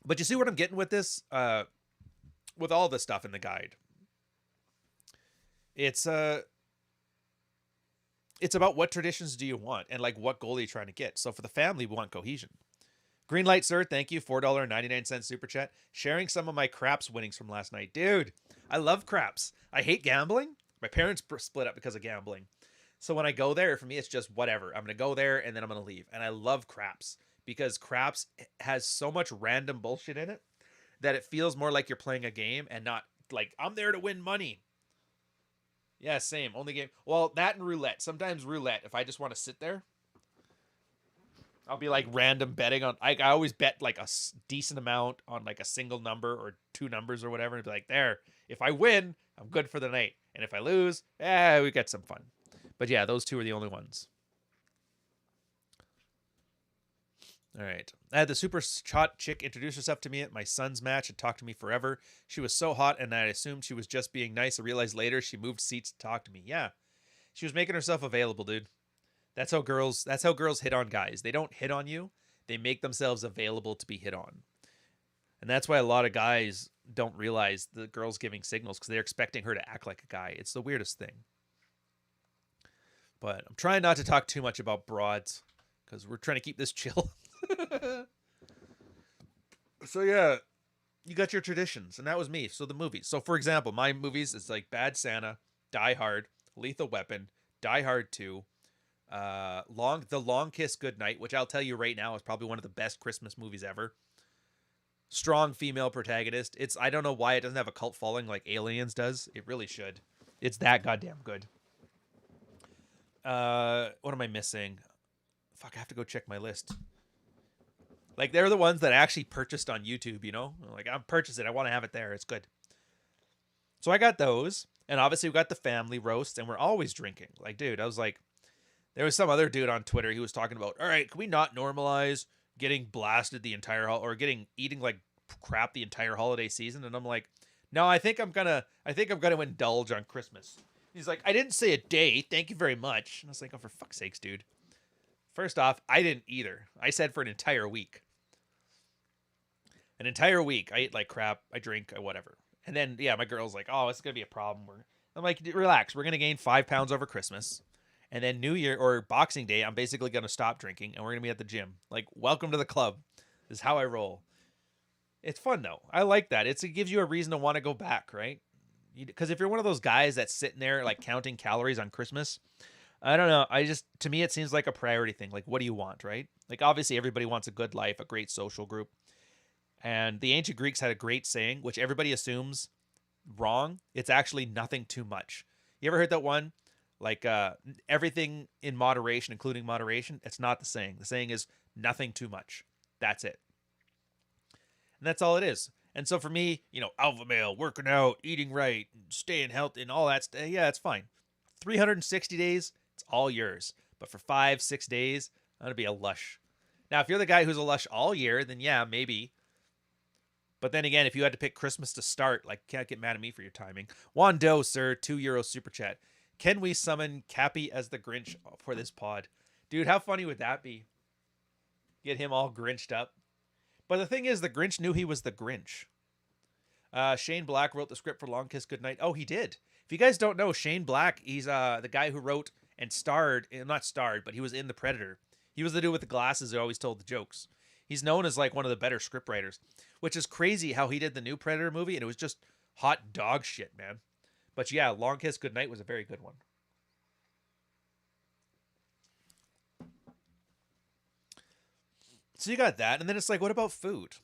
But you see what I'm getting with this? With all this stuff in the guide. It's about what traditions do you want and like what goal are you trying to get. So for the family, we want cohesion. Green light, sir. Thank you. $4.99 super chat. Sharing some of my craps winnings from last night. Dude, I love craps. I hate gambling. My parents split up because of gambling. So when I go there, for me, it's just whatever. I'm going to go there and then I'm going to leave. And I love craps because craps has so much random bullshit in it that it feels more like you're playing a game and not like I'm there to win money. Yeah, same. Only game. Well, that and roulette. Sometimes roulette, if I just want to sit there, I'll be like random betting on. I always bet like a decent amount on like a single number or two numbers or whatever, and be like, there. If I win, I'm good for the night, and if I lose, we get some fun. But yeah, those two are the only ones. All right. I had the super hot chick introduce herself to me at my son's match and talk to me forever. She was so hot, and I assumed she was just being nice. I realized later she moved seats to talk to me. Yeah, she was making herself available, dude. That's how girls hit on guys. They don't hit on you. They make themselves available to be hit on. And that's why a lot of guys don't realize the girl's giving signals because they're expecting her to act like a guy. It's the weirdest thing. But I'm trying not to talk too much about broads because we're trying to keep this chill. So yeah, you got your traditions, and that was me. So the movies. So for example, my movies is like Bad Santa, Die Hard, Lethal Weapon, Die Hard 2, The Long Kiss Goodnight, which I'll tell you right now is probably one of the best Christmas movies ever. Strong female protagonist. I don't know why it doesn't have a cult following like Aliens does. It really should. It's that goddamn good. What am I missing? Fuck, I have to go check my list. Like they're the ones that I actually purchased on YouTube, you know? Like I'm purchased it. I want to have it there. It's good. So I got those, and obviously we got the family roast, and we're always drinking. Like, dude, I was like, there was some other dude on Twitter. He was talking about, all right, can we not normalize getting blasted the entire or eating like crap the entire holiday season? And I'm like, no, I think I'm gonna indulge on Christmas. He's like, I didn't say a day. Thank you very much. And I was like, oh, for fuck's sakes, dude. First off, I didn't either. I said for an entire week. An entire week, I eat like crap. I drink, whatever. And then, yeah, my girl's like, oh, it's going to be a problem. I'm like, relax. We're going to gain 5 pounds over Christmas. And then New Year or Boxing Day, I'm basically going to stop drinking. And we're going to be at the gym. Like, welcome to the club. This is how I roll. It's fun, though. I like that. It gives you a reason to want to go back, right? Because if you're one of those guys that's sitting there, like, counting calories on Christmas, I don't know. To me, it seems like a priority thing. Like, what do you want, right? Like, obviously, everybody wants a good life, a great social group. And the ancient Greeks had a great saying, which everybody assumes wrong. It's actually nothing too much. You ever heard that one? Like everything in moderation, including moderation. It's not the saying. The saying is nothing too much. That's it. And that's all it is. And so for me, alpha male, working out, eating right, staying healthy, and all that stuff, yeah, it's fine. 360 days, it's all yours. But for 5-6 days, I'm going to be a lush. Now, if you're the guy who's a lush all year, then yeah, maybe. But then again, if you had to pick Christmas to start, like, can't get mad at me for your timing. Wando, sir, €2 super chat. Can we summon Cappy as the Grinch for this pod? Dude, how funny would that be? Get him all Grinched up. But the thing is, the Grinch knew he was the Grinch. Shane Black wrote the script for Long Kiss Goodnight. Oh, he did. If you guys don't know, Shane Black, he's the guy who wrote and starred, not starred, but he was in The Predator. He was the dude with the glasses who always told the jokes. He's known as like one of the better scriptwriters, which is crazy how he did the new Predator movie and it was just hot dog shit, man. But yeah, Long Kiss Goodnight was a very good one. So you got that, and then it's like, what about food?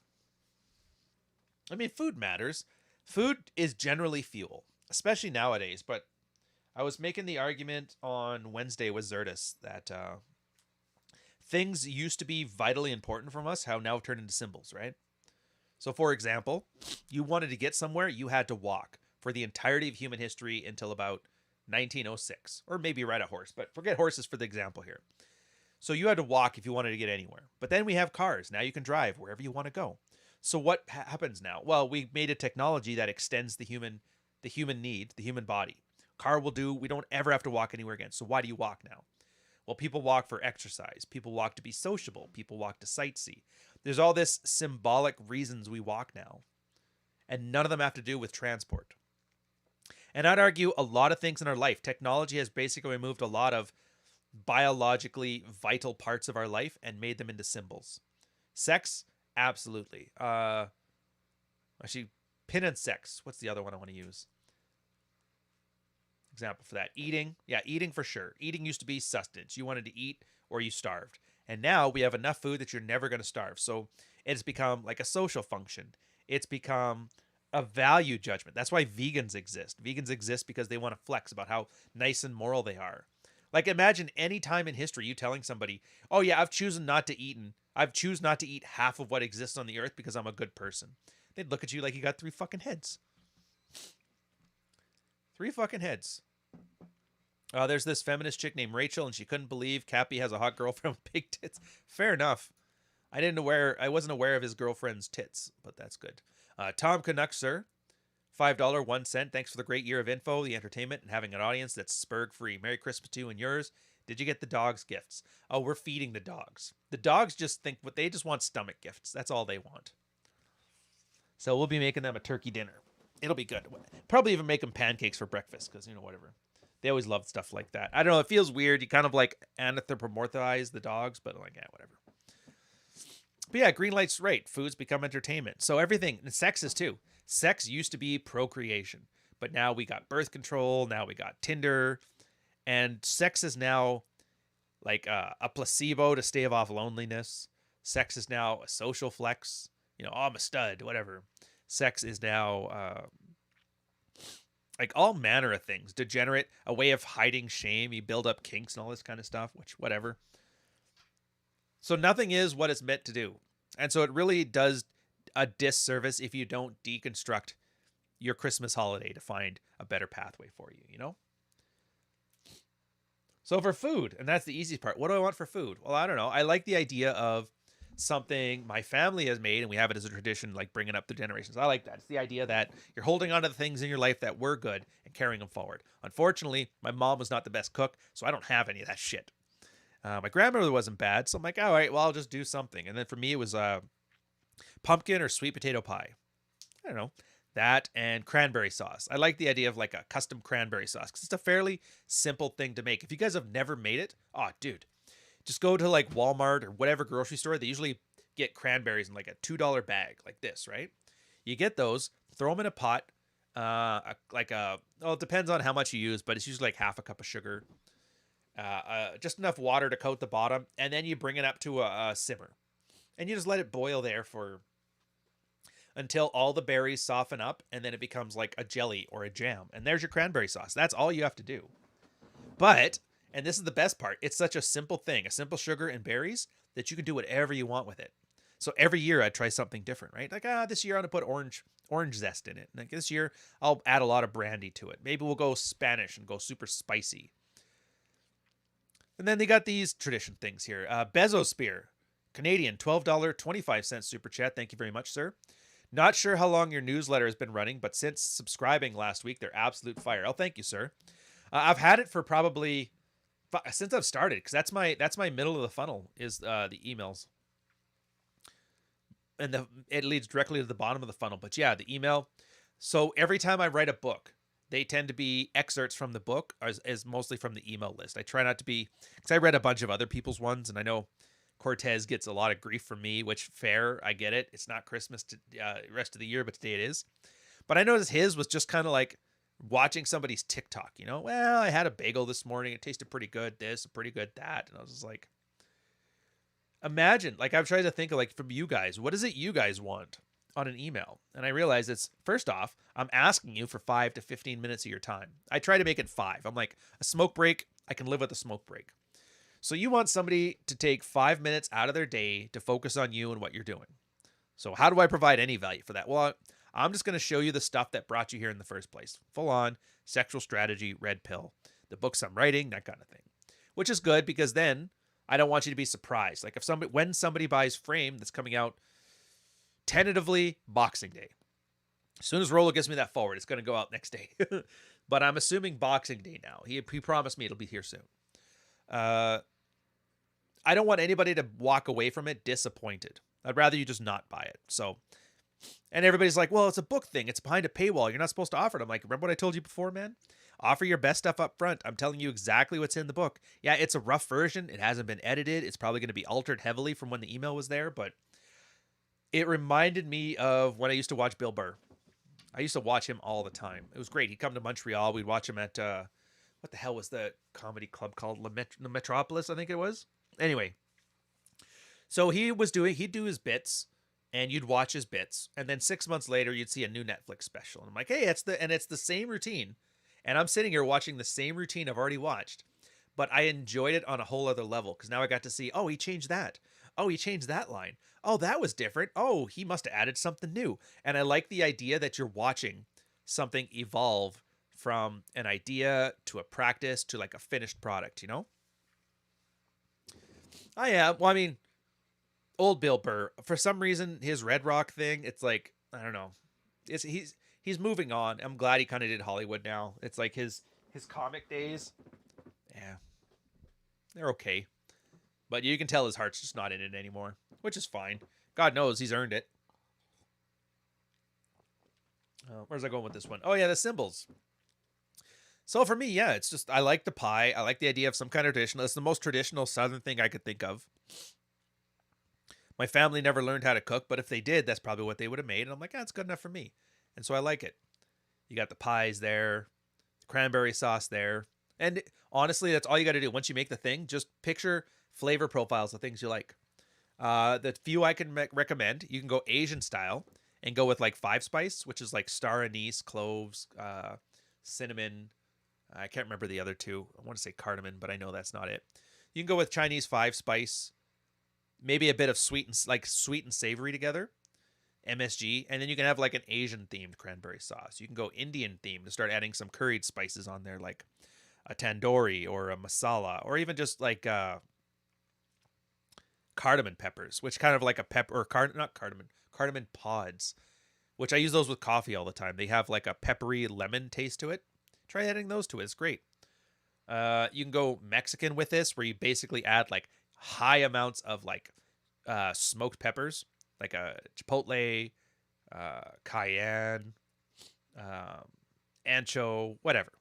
I mean, food matters. Food is generally fuel, especially nowadays. But I was making the argument on Wednesday with Zertis that things used to be vitally important from us, how now turned into symbols, right? So, for example, you wanted to get somewhere, you had to walk for the entirety of human history until about 1906, or maybe ride a horse, but forget horses for the example here. So you had to walk if you wanted to get anywhere. But then we have cars. Now you can drive wherever you want to go. So what happens now? Well, we made a technology that extends the human need, the human body. Car will do. We don't ever have to walk anywhere again. So why do you walk now? Well, people walk for exercise. People walk to be sociable. People walk to sightsee. There's all this symbolic reasons we walk now. And none of them have to do with transport. And I'd argue a lot of things in our life. Technology has basically removed a lot of biologically vital parts of our life and made them into symbols. Sex, absolutely. Actually, pin and sex. What's the other one I want to use? Example for that. Eating. Yeah, eating for sure. Eating used to be sustenance. You wanted to eat or you starved. And now we have enough food that you're never going to starve. So it's become like a social function. It's become a value judgment. That's why vegans exist. Vegans exist because they want to flex about how nice and moral they are. Like, imagine any time in history you telling somebody, oh yeah, I've chosen not to eat half of what exists on the earth because I'm a good person. They'd look at you like you got 3 fucking heads. 3 fucking heads. There's this feminist chick named Rachel, and she couldn't believe Cappy has a hot girlfriend with big tits. Fair enough. I wasn't aware of his girlfriend's tits, but that's good. Tom Canuck, sir. $5, 1 cent. Thanks for the great year of info, the entertainment, and having an audience that's spurg free. Merry Christmas to you and yours. Did you get the dogs gifts? Oh, we're feeding the dogs. The dogs just they just want stomach gifts. That's all they want. So we'll be making them a turkey dinner. It'll be good. Probably even make them pancakes for breakfast because, whatever. They always love stuff like that. I don't know. It feels weird. You kind of like anthropomorphize the dogs, but like, yeah, whatever. But yeah, green light's right. Foods become entertainment. So everything, and sex is too. Sex used to be procreation, but now we got birth control. Now we got Tinder, and sex is now like a placebo to stave off loneliness. Sex is now a social flex. Oh, I'm a stud, whatever. Sex is now like all manner of things. Degenerate, a way of hiding shame. You build up kinks and all this kind of stuff, which whatever. So nothing is what it's meant to do. And so it really does a disservice if you don't deconstruct your Christmas holiday to find a better pathway for you, So for food, and that's the easiest part. What do I want for food? Well, I don't know. I like the idea of something my family has made, and we have it as a tradition, like bringing up the generations. I like that. It's the idea that you're holding on to the things in your life that were good and carrying them forward. Unfortunately, my mom was not the best cook, so I don't have any of that shit. My grandmother wasn't bad, so I'm like, all right, well, I'll just do something. And then for me, it was pumpkin or sweet potato pie. I don't know. That and cranberry sauce. I like the idea of like a custom cranberry sauce because it's a fairly simple thing to make. If you guys have never made it, oh, dude, just go to like Walmart or whatever grocery store. They usually get cranberries in like a $2 bag like this, right? You get those, throw them in a pot. It depends on how much you use, but it's usually like half a cup of sugar. Just enough water to coat the bottom, and then you bring it up to a simmer, and you just let it boil there until all the berries soften up, and then it becomes like a jelly or a jam, and there's your cranberry sauce. That's all you have to do. But, and this is the best part, it's such a simple thing, a simple sugar and berries, that you can do whatever you want with it. So every year I try something different, right? Like, this year I'm gonna put orange zest in it. Like this year I'll add a lot of brandy to it. Maybe we'll go Spanish and go super spicy. And then they got these tradition things here. Bezo Spear, Canadian, $12.25 super chat. Thank you very much, sir. Not sure how long your newsletter has been running, but since subscribing last week, they're absolute fire. Oh, thank you, sir. I've had it for probably since I've started, because that's my middle of the funnel is the emails, and it leads directly to the bottom of the funnel. But yeah, the email. So every time I write a book, they tend to be excerpts from the book, as mostly from the email list. I try not to be, because I read a bunch of other people's ones, and I know Cortez gets a lot of grief from me, which fair, I get it. It's not Christmas to rest of the year, but today it is. But I noticed his was just kind of like watching somebody's TikTok, well, I had a bagel this morning. It tasted pretty good, this, pretty good that. And I was just like, imagine, like I've tried to think of like from you guys, what is it you guys want on an email? And I realize it's, first off, I'm asking you for 5 to 15 minutes of your time. I try to make it 5. I'm like, a smoke break, I can live with a smoke break. So you want somebody to take 5 minutes out of their day to focus on you and what you're doing. So how do I provide any value for that? Well, I'm just going to show you the stuff that brought you here in the first place. Full on sexual strategy, red pill, the books I'm writing, that kind of thing. Which is good because then I don't want you to be surprised. Like when somebody buys Frame that's coming out tentatively Boxing Day. As soon as Rollo gives me that forward, it's going to go out next day. But I'm assuming Boxing Day now. He promised me it'll be here soon. I don't want anybody to walk away from it disappointed. I'd rather you just not buy it. So, and everybody's like, well, it's a book thing. It's behind a paywall. You're not supposed to offer it. I'm like, remember what I told you before, man? Offer your best stuff up front. I'm telling you exactly what's in the book. Yeah, it's a rough version. It hasn't been edited. It's probably going to be altered heavily from when the email was there, but it reminded me of when I used to watch Bill Burr. I used to watch him all the time. It was great. He'd come to Montreal. We'd watch him at, what the hell was the comedy club called? The Metropolis, I think it was. Anyway, so he'd do his bits, and you'd watch his bits, and then 6 months later, you'd see a new Netflix special. And I'm like, hey, it's the same routine. And I'm sitting here watching the same routine I've already watched, but I enjoyed it on a whole other level because now I got to see, oh, he changed that. Oh, he changed that line. Oh, that was different. Oh, he must have added something new. And I like the idea that you're watching something evolve from an idea to a practice to like a finished product, I am. Well, I mean, old Bill Burr, for some reason, his Red Rock thing, it's like, I don't know. He's moving on. I'm glad he kind of did Hollywood now. It's like his comic days. Yeah. They're okay. But you can tell his heart's just not in it anymore, which is fine. God knows he's earned it. Where's I going with this one? Oh, yeah, the symbols. So for me, yeah, it's just, I like the pie. I like the idea of some kind of traditional. It's the most traditional Southern thing I could think of. My family never learned how to cook, but if they did, that's probably what they would have made. And I'm like, it's good enough for me. And so I like it. You got the pies there, the cranberry sauce there. And honestly, that's all you got to do. Once you make the thing, just picture flavor profiles of things you like. The few I can recommend, you can go Asian style and go with like 5 spice, which is like star anise, cloves, cinnamon. I can't remember the other 2. I want to say cardamom, but I know that's not it. You can go with Chinese 5 spice, maybe a bit of sweet and savory together, MSG, and then you can have like an Asian themed cranberry sauce. You can go Indian themed to start adding some curried spices on there, like a tandoori or a masala, or even just like cardamom peppers, which kind of like a pepper or cardamom pods, which I use those with coffee all the time. They have like a peppery lemon taste to it. Try adding those to it. It's great. You can go Mexican with this, where you basically add like high amounts of like smoked peppers, like a chipotle, cayenne, ancho, whatever.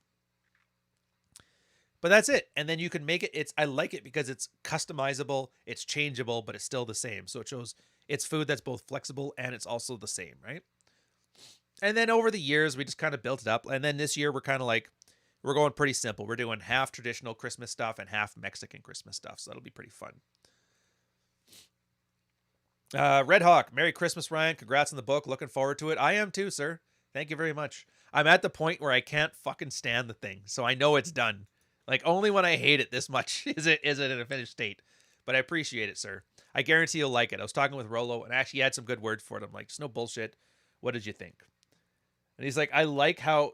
But that's it. And then you can make it. I like it because it's customizable, it's changeable, but it's still the same. So it shows it's food that's both flexible and it's also the same, right? And then over the years, we just kind of built it up. And then this year, we're kind of like, we're going pretty simple. We're doing half traditional Christmas stuff and half Mexican Christmas stuff. So that'll be pretty fun. Red Hawk, Merry Christmas, Ryan. Congrats on the book. Looking forward to it. I am too, sir. Thank you very much. I'm at the point where I can't fucking stand the thing. So I know it's done. Like, only when I hate it this much is it in a finished state. But I appreciate it, sir. I guarantee you'll like it. I was talking with Rollo, and actually he had some good words for it. I'm like, just no bullshit. What did you think? And he's like, I like how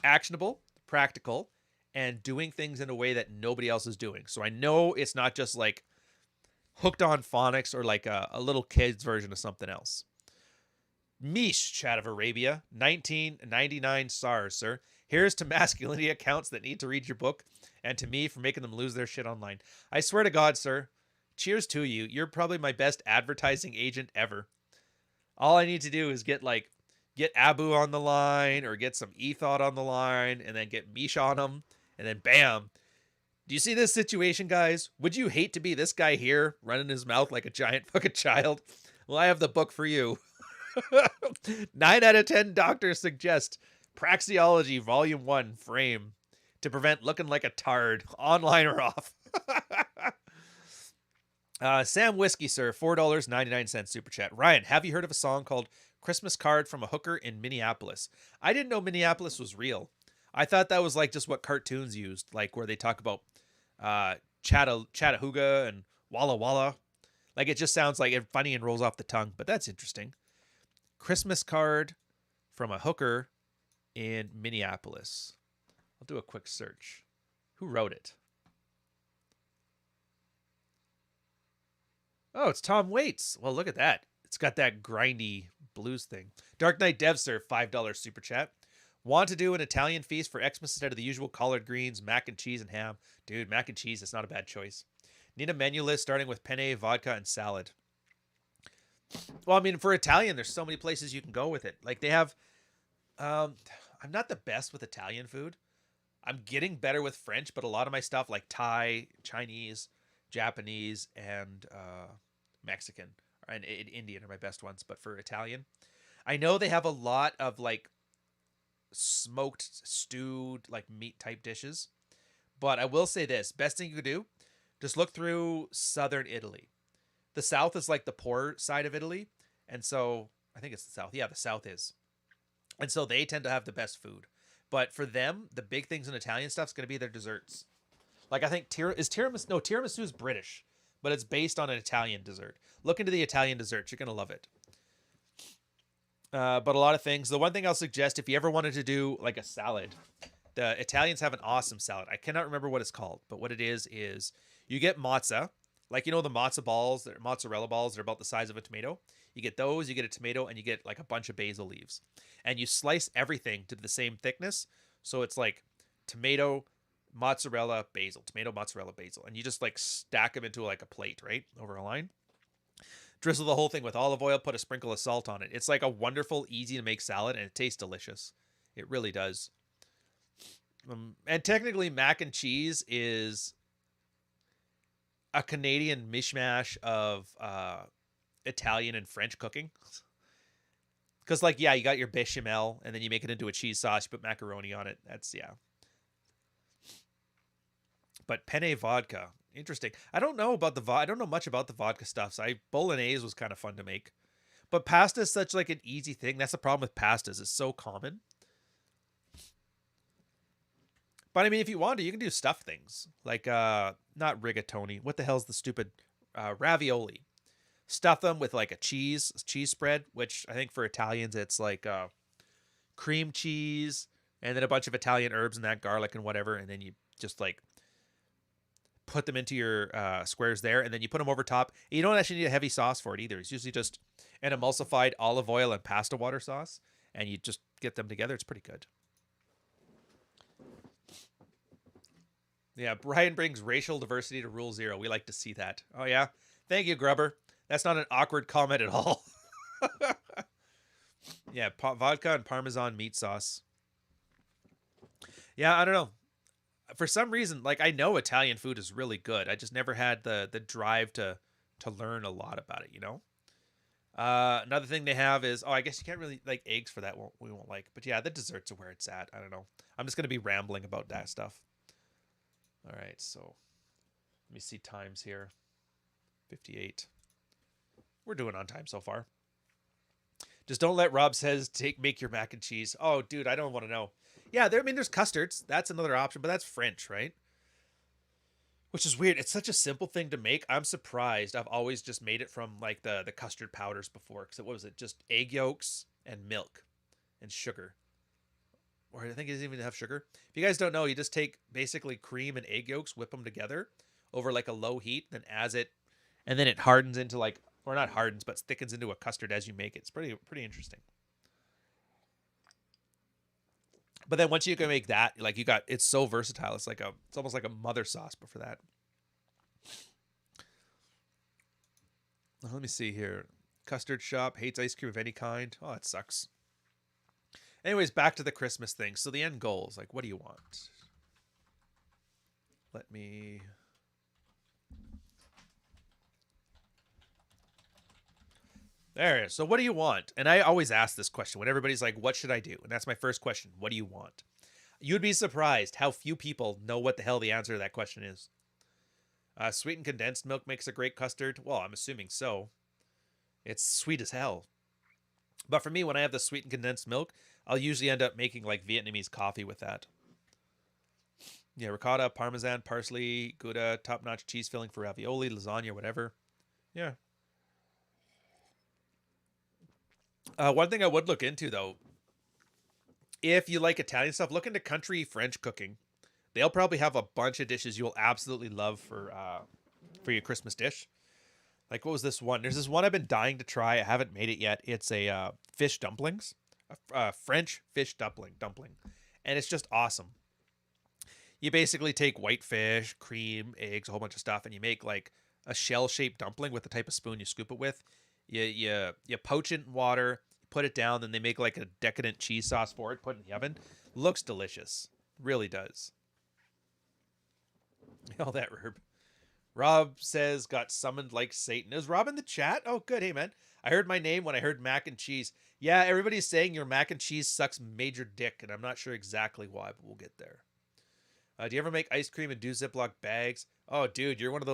actionable, practical, and doing things in a way that nobody else is doing. So I know it's not just like hooked on phonics or like a little kid's version of something else. Mish, Chat of Arabia, 1999 SARS, sir. Here's to masculinity accounts that need to read your book, and to me for making them lose their shit online. I swear to God, sir, cheers to you. You're probably my best advertising agent ever. All I need to do is get Abu on the line or get some Ethod on the line and then get Mish on him, and then bam. Do you see this situation, guys? Would you hate to be this guy here running his mouth like a giant fucking child? Well, I have the book for you. 9 out of 10 doctors suggest Praxeology Volume 1 frame to prevent looking like a tard, online or off. Sam Whiskey, sir, $4.99 super chat. Ryan, have you heard of a song called Christmas Card from a Hooker in Minneapolis? I didn't know Minneapolis was real. I thought that was like just what cartoons used, like where they talk about Chattahooga and Walla Walla. Like it just sounds like it funny and rolls off the tongue, but that's interesting. Christmas Card from a Hooker in Minneapolis. I'll do a quick search. Who wrote it? Oh, it's Tom Waits. Well, look at that. It's got that grindy blues thing. Dark Knight Dev, sir, $5 super chat. Want to do an Italian feast for Xmas instead of the usual collard greens, mac and cheese, and ham? Dude, mac and cheese is not a bad choice. Need a menu list starting with penne, vodka, and salad. Well, I mean, for Italian, there's so many places you can go with it. Like they have, I'm not the best with Italian food. I'm getting better with French, but a lot of my stuff like Thai, Chinese, Japanese, and Mexican and Indian are my best ones. But for Italian, I know they have a lot of like smoked, stewed, like meat type dishes. But I will say this, best thing you could do, just look through southern Italy. The south is like the poor side of Italy. And so I think it's the south. Yeah, the south is. And so they tend to have the best food. But for them, the big things in Italian stuff is going to be their desserts. Like I think tiramisu is British, but it's based on an Italian dessert. Look into the Italian desserts. You're going to love it. But a lot of things. The one thing I'll suggest, if you ever wanted to do like a salad, the Italians have an awesome salad. I cannot remember what it's called, but what it is you get mozza, like the mozzarella balls, they're about the size of a tomato. You get those, you get a tomato, and you get like a bunch of basil leaves. And you slice everything to the same thickness. So it's like tomato, mozzarella, basil, tomato, mozzarella, basil. And you just like stack them into like a plate, right? Over a line. Drizzle the whole thing with olive oil, put a sprinkle of salt on it. It's like a wonderful, easy to make salad, and it tastes delicious. It really does. And technically, mac and cheese is a Canadian mishmash of Italian and French cooking. Because, like, yeah, you got your bechamel, and then you make it into a cheese sauce. You put macaroni on it. That's, yeah. But penne vodka, interesting. I don't know much about the vodka stuff. So bolognese was kind of fun to make. But pasta is such like an easy thing. That's the problem with pastas. It's so common. But I mean, if you want to, you can do stuffed things. Like, not rigatoni. What the hell's the stupid ravioli? Stuff them with like a cheese spread, which I think for Italians, it's like cream cheese and then a bunch of Italian herbs and that garlic and whatever. And then you just like put them into your squares there, and then you put them over top. You don't actually need a heavy sauce for it either. It's usually just an emulsified olive oil and pasta water sauce, and you just get them together. It's pretty good. Yeah, Brian brings racial diversity to Rule 0. We like to see that. Oh, yeah? Thank you, Grubber. That's not an awkward comment at all. Yeah, vodka and Parmesan meat sauce. Yeah, I don't know. For some reason, like I know Italian food is really good. I just never had the drive to learn a lot about it, Another thing they have is, I guess you can't really like eggs for that. We won't like, but yeah, the desserts are where it's at. I don't know. I'm just gonna be rambling about that stuff. All right, so let me see times here. 58. We're doing on time so far. Just don't let Rob says make your mac and cheese. Oh, dude, I don't want to know. Yeah, there's custards. That's another option, but that's French, right? Which is weird. It's such a simple thing to make. I'm surprised. I've always just made it from like the custard powders before. Because what was it? Just egg yolks and milk and sugar. Or I think it doesn't even have sugar. If you guys don't know, you just take basically cream and egg yolks, whip them together over like a low heat, then and then it hardens into like or not hardens, but thickens into a custard as you make it. It's pretty interesting. But then once you can make that, like it's so versatile. It's almost like a mother sauce, but for that. Let me see here. Custard shop hates ice cream of any kind. Oh, that sucks. Anyways, back to the Christmas thing. So the end goal is like, what do you want? Let me. There it is. So what do you want? And I always ask this question when everybody's like, what should I do? And that's my first question. What do you want? You'd be surprised how few people know what the hell the answer to that question is. Sweetened condensed milk makes a great custard. Well, I'm assuming so. It's sweet as hell. But for me, when I have the sweetened condensed milk, I'll usually end up making like Vietnamese coffee with that. Yeah, ricotta, parmesan, parsley, Gouda, top-notch cheese filling for ravioli, lasagna, whatever. Yeah. One thing I would look into, though, if you like Italian stuff, look into country French cooking. They'll probably have a bunch of dishes you'll absolutely love for your Christmas dish. Like, what was this one? There's this one I've been dying to try. I haven't made it yet. It's a fish dumplings, a French fish dumpling, and it's just awesome. You basically take white fish, cream, eggs, a whole bunch of stuff, and you make like a shell-shaped dumpling with the type of spoon you scoop it with. You poach it in water, put it down, then they make like a decadent cheese sauce for it, put it in the oven. Looks delicious. Really does. All that herb. Rob says got summoned like Satan. Is Rob in the chat? Oh, good. Hey, man. I heard my name when I heard mac and cheese. Yeah, everybody's saying your mac and cheese sucks major dick, and I'm not sure exactly why, but we'll get there. Do you ever make ice cream and do Ziploc bags? Oh, dude, you're one of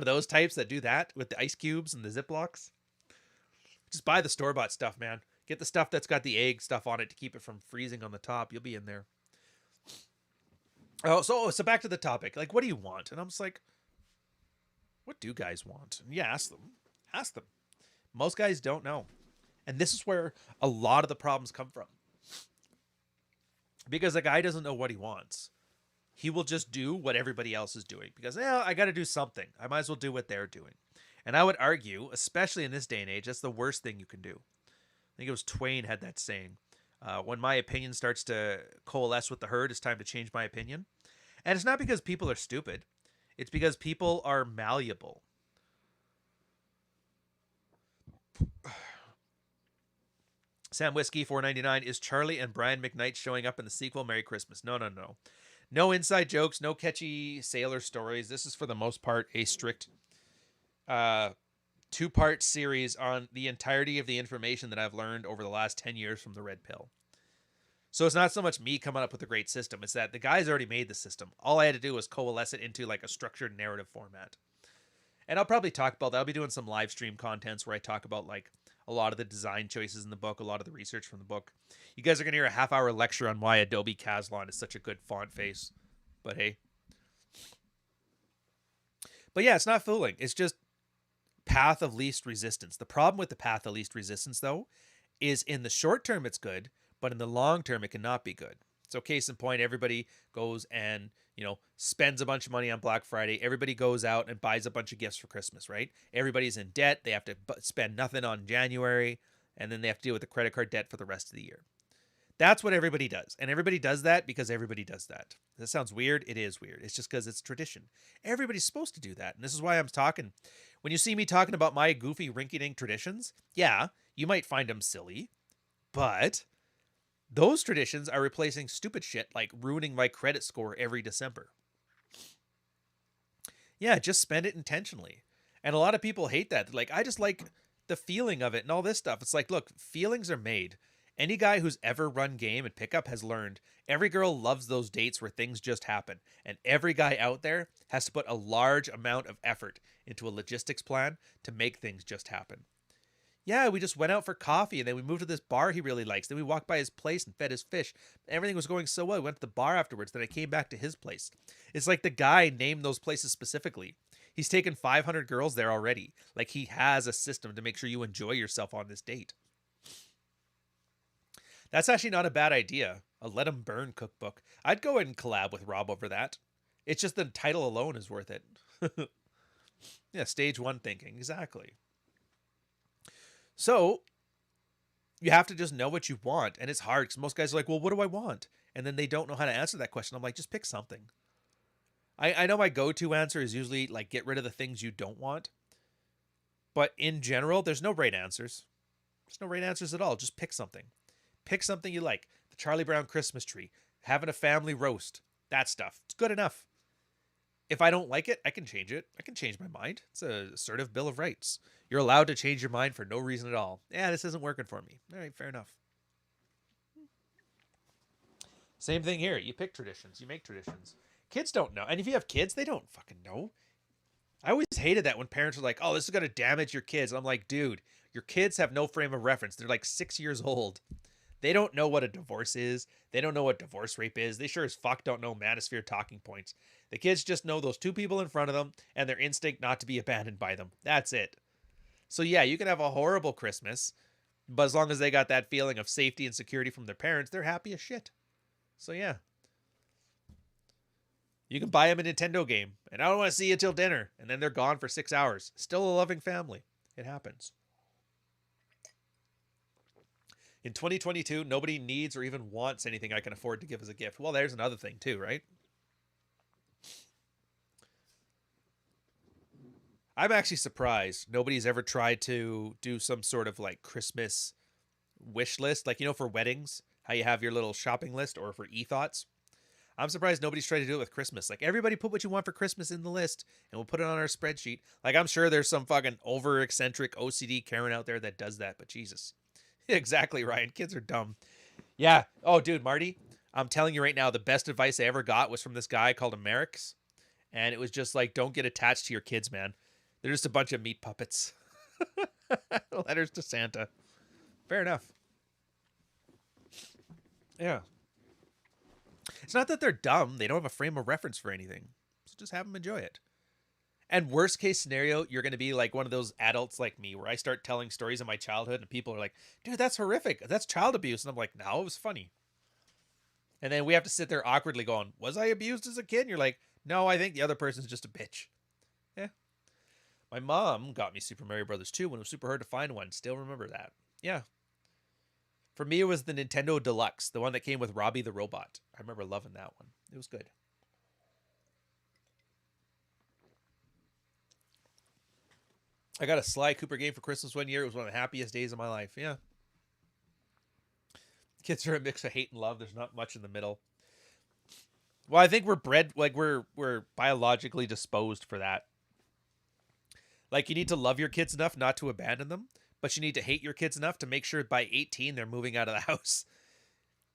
those types that do that with the ice cubes and the Ziplocs. Just buy the store-bought stuff, man. Get the stuff that's got the egg stuff on it to keep it from freezing on the top. You'll be in there. Oh, so back to the topic. Like, what do you want? And I'm just like, what do guys want? And yeah, ask them. Ask them. Most guys don't know. And this is where a lot of the problems come from. Because a guy doesn't know what he wants. He will just do what everybody else is doing. Because, I got to do something. I might as well do what they're doing. And I would argue, especially in this day and age, that's the worst thing you can do. I think it was Twain had that saying. When my opinion starts to coalesce with the herd, it's time to change my opinion. And it's not because people are stupid. It's because people are malleable. Sam Whiskey 499, is Charlie and Brian McKnight showing up in the sequel? Merry Christmas. No. No inside jokes, no catchy sailor stories. This is for the most part a strict two-part series on the entirety of the information that I've learned over the last 10 years from the Red Pill. So it's not so much me coming up with a great system. It's that the guys already made the system. All I had to do was coalesce it into like a structured narrative format. And I'll probably talk about that. I'll be doing some live stream contents where I talk about like a lot of the design choices in the book, a lot of the research from the book. You guys are going to hear a half-hour lecture on why Adobe Caslon is such a good font face. But hey. But yeah, it's not fooling. It's just path of least resistance. The problem with the path of least resistance, though, is in the short term it's good, but in the long term it cannot be good. So case in point, everybody goes and, spends a bunch of money on Black Friday. Everybody goes out and buys a bunch of gifts for Christmas, right? Everybody's in debt. They have to spend nothing on January, and then they have to deal with the credit card debt for the rest of the year. That's what everybody does. And everybody does that because everybody does that. That sounds weird. It is weird. It's just because it's tradition. Everybody's supposed to do that. And this is why I'm talking. When you see me talking about my goofy rinky-dink traditions, yeah, you might find them silly, but those traditions are replacing stupid shit like ruining my credit score every December. Yeah, just spend it intentionally. And a lot of people hate that. Like, I just like the feeling of it and all this stuff. It's like, look, feelings are made. Any guy who's ever run game and pickup has learned every girl loves those dates where things just happen. And every guy out there has to put a large amount of effort into a logistics plan to make things just happen. Yeah, we just went out for coffee and then we moved to this bar he really likes. Then we walked by his place and fed his fish. Everything was going so well. We went to the bar afterwards. Then I came back to his place. It's like the guy named those places specifically. He's taken 500 girls there already. Like he has a system to make sure you enjoy yourself on this date. That's actually not a bad idea. A Let 'em Burn cookbook. I'd go and collab with Rob over that. It's just the title alone is worth it. Yeah, stage one thinking. Exactly. So you have to just know what you want. And it's hard because most guys are like, well, what do I want? And then they don't know how to answer that question. I'm like, just pick something. I know my go-to answer is usually like get rid of the things you don't want. But in general, there's no right answers. There's no right answers at all. Just pick something. Pick something you like. The Charlie Brown Christmas tree. Having a family roast. That stuff. It's good enough. If I don't like it, I can change it. I can change my mind. It's a assertive Bill of Rights. You're allowed to change your mind for no reason at all. Yeah, this isn't working for me. All right, fair enough. Same thing here. You pick traditions. You make traditions. Kids don't know. And if you have kids, they don't fucking know. I always hated that when parents are like, oh, this is going to damage your kids. And I'm like, dude, your kids have no frame of reference. They're like 6 years old. They don't know what a divorce is. They don't know what divorce rape is. They sure as fuck don't know manosphere talking points. The kids just know those two people in front of them and their instinct not to be abandoned by them. That's it. So yeah, you can have a horrible Christmas, but as long as they got that feeling of safety and security from their parents, they're happy as shit. So yeah. You can buy them a Nintendo game, and I don't want to see you till dinner, and then they're gone for 6 hours. Still a loving family. It happens. In 2022, nobody needs or even wants anything I can afford to give as a gift. Well, there's another thing too, right? I'm actually surprised nobody's ever tried to do some sort of like Christmas wish list, like, you know, for weddings, how you have your little shopping list, or for e-thoughts. I'm surprised nobody's tried to do it with Christmas. Like, everybody put what you want for Christmas in the list, and we'll put it on our spreadsheet. Like, I'm sure there's some fucking over-eccentric OCD Karen out there that does that, but Jesus. Exactly, Ryan. Kids are dumb. Yeah. Oh, dude, Marty, I'm telling you right now, the best advice I ever got was from this guy called Amerix, and it was just like, don't get attached to your kids, man. They're just a bunch of meat puppets. Letters to Santa. Fair enough. Yeah. It's not that they're dumb. They don't have a frame of reference for anything. So just have them enjoy it. And worst case scenario, you're going to be like one of those adults like me where I start telling stories of my childhood and people are like, dude, that's horrific. That's child abuse. And I'm like, no, it was funny. And then we have to sit there awkwardly going, was I abused as a kid? And you're like, no, I think the other person's just a bitch. Yeah. My mom got me Super Mario Brothers 2 when it was super hard to find one. Still remember that. Yeah. For me, it was the Nintendo Deluxe, the one that came with Robbie the Robot. I remember loving that one. It was good. I got a Sly Cooper game for Christmas one year. It was one of the happiest days of my life. Yeah. Kids are a mix of hate and love. There's not much in the middle. Well, I think we're bred, like we're biologically disposed for that. Like, you need to love your kids enough not to abandon them, but you need to hate your kids enough to make sure by 18 they're moving out of the house.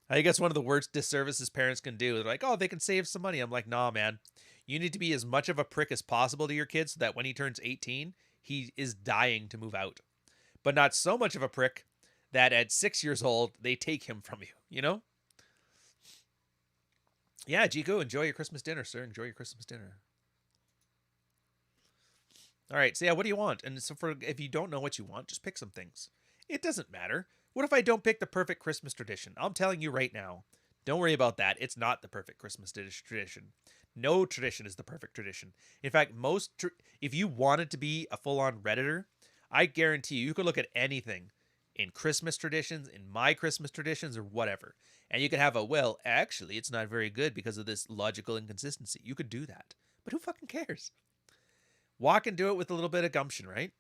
I guess one of the worst disservices parents can do is like, oh, they can save some money. I'm like, nah, man. You need to be as much of a prick as possible to your kid so that when he turns 18, he is dying to move out. But not so much of a prick that at 6 years old, they take him from you, you know? Yeah, Jico, enjoy your Christmas dinner, sir. Enjoy your Christmas dinner. All right, so yeah, what do you want? And so if you don't know what you want, just pick some things. It doesn't matter. What if I don't pick the perfect Christmas tradition? I'm telling you right now, don't worry about that. It's not the perfect Christmas tradition. No tradition is the perfect tradition. In fact, if you wanted to be a full-on Redditor, I guarantee you could look at anything in Christmas traditions, in my Christmas traditions, or whatever. And you could have well, actually, it's not very good because of this logical inconsistency. You could do that. But who fucking cares? Walk and do it with a little bit of gumption, right?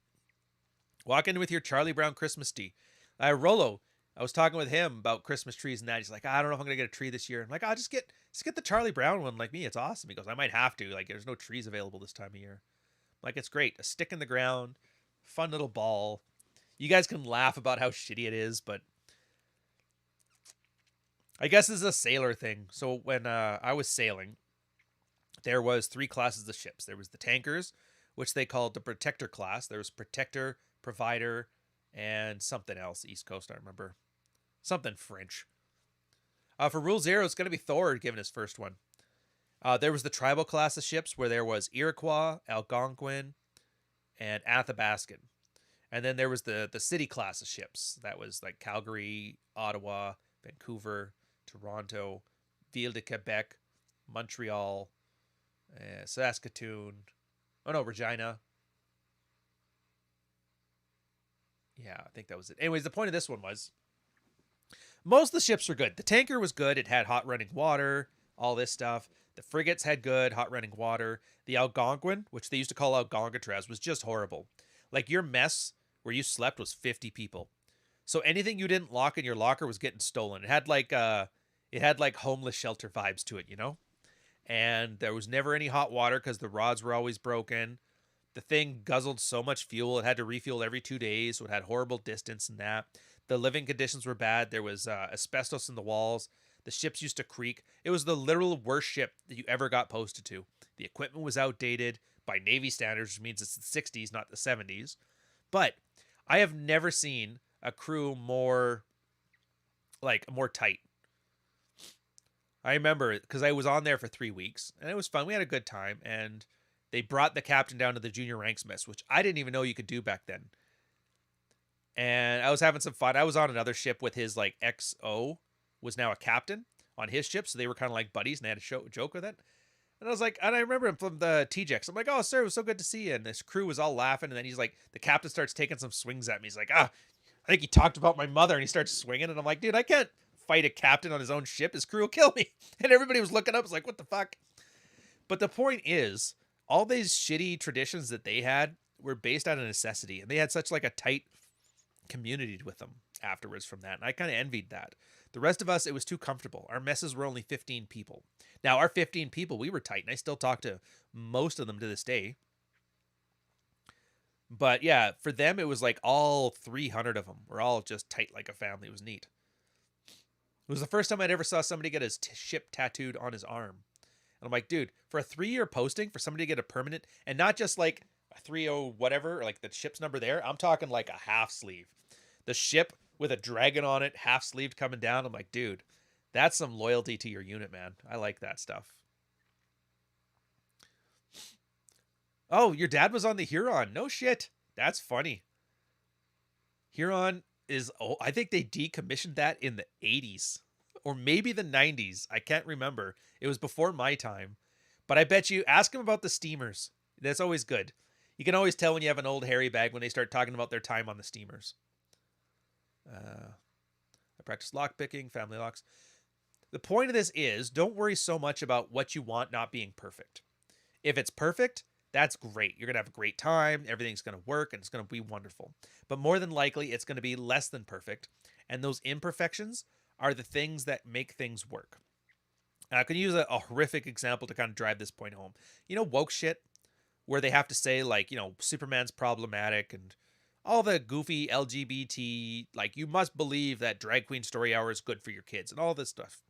Walk in with your Charlie Brown Christmas tree. Rolo, I was talking with him about Christmas trees and that. He's like, I don't know if I'm going to get a tree this year. I'm like, I'll just get the Charlie Brown one like me. It's awesome. He goes, I might have to. Like, there's no trees available this time of year. I'm like, it's great. A stick in the ground, fun little ball. You guys can laugh about how shitty it is, but I guess this is a sailor thing. So when I was sailing, there was 3 classes of ships. There was the tankers, which they called the protector class. There was protector, provider, and something else. East Coast, I remember. Something French. For Rule 0, it's going to be Thor given his first one. There was the tribal class of ships where there was Iroquois, Algonquin, and Athabascan. And then there was the city class of ships. That was like Calgary, Ottawa, Vancouver, Toronto, Ville de Quebec, Montreal, Saskatoon. Oh no, Regina. Yeah, Yeah, I think that was it. Anyways, the point of this one was most of the ships were good. The tanker was good. It had hot running water, all this stuff. The frigates had good hot running water. The Algonquin, which they used to call Algonquitraz, was just horrible. Like your mess where you slept was 50 people. So anything you didn't lock in your locker was getting stolen. It had like homeless shelter vibes to it, you know? And there was never any hot water because the rods were always broken. The thing guzzled so much fuel, it had to refuel every 2 days, so it had horrible distance and that. The living conditions were bad. There was asbestos in the walls. The ships used to creak. It was the literal worst ship that you ever got posted to. The equipment was outdated by Navy standards, which means it's the 60s, not the 70s. But I have never seen a crew more tight. I remember because I was on there for 3 weeks and it was fun. We had a good time and they brought the captain down to the junior ranks mess, which I didn't even know you could do back then. And I was having some fun. I was on another ship with his like XO was now a captain on his ship. So they were kind of like buddies and they had a joke with it. And I was like, and I remember him from the TJX. I'm like, oh, sir, it was so good to see you. And this crew was all laughing. And then he's like, the captain starts taking some swings at me. He's like, I think he talked about my mother. And he starts swinging. And I'm like, dude, I can't fight a captain on his own ship. His crew will kill me. And everybody was looking up. I was like, what the fuck? But the point is, all these shitty traditions that they had were based out of necessity. And they had such like a tight community with them afterwards from that. And I kind of envied that. The rest of us, it was too comfortable. Our messes were only 15 people. Now, our 15 people, we were tight, and I still talk to most of them to this day. But yeah, for them, it was like all 300 of them were all just tight like a family. It was neat. It was the first time I'd ever saw somebody get his ship tattooed on his arm. And I'm like, dude, for a 3-year posting, for somebody to get a permanent, and not just like a 30 whatever, or like the ship's number there, I'm talking like a half sleeve. The ship with a dragon on it, half sleeved coming down. I'm like, dude, that's some loyalty to your unit, man. I like that stuff. Oh, your dad was on the Huron. No shit. That's funny. Huron is, I think they decommissioned that in the 80s or maybe the 90s. I can't remember. It was before my time. But I bet you, ask them about the steamers. That's always good. You can always tell when you have an old hairy bag when they start talking about their time on the steamers. I practice lockpicking, family locks. The point of this is, don't worry so much about what you want not being perfect. If it's perfect, that's great. You're going to have a great time. Everything's going to work and it's going to be wonderful. But more than likely, it's going to be less than perfect. And those imperfections are the things that make things work. I can use a horrific example to kind of drive this point home. You know, woke shit, where they have to say, like, you know, Superman's problematic and all the goofy LGBT, like, you must believe that drag queen story hour is good for your kids and all this stuff.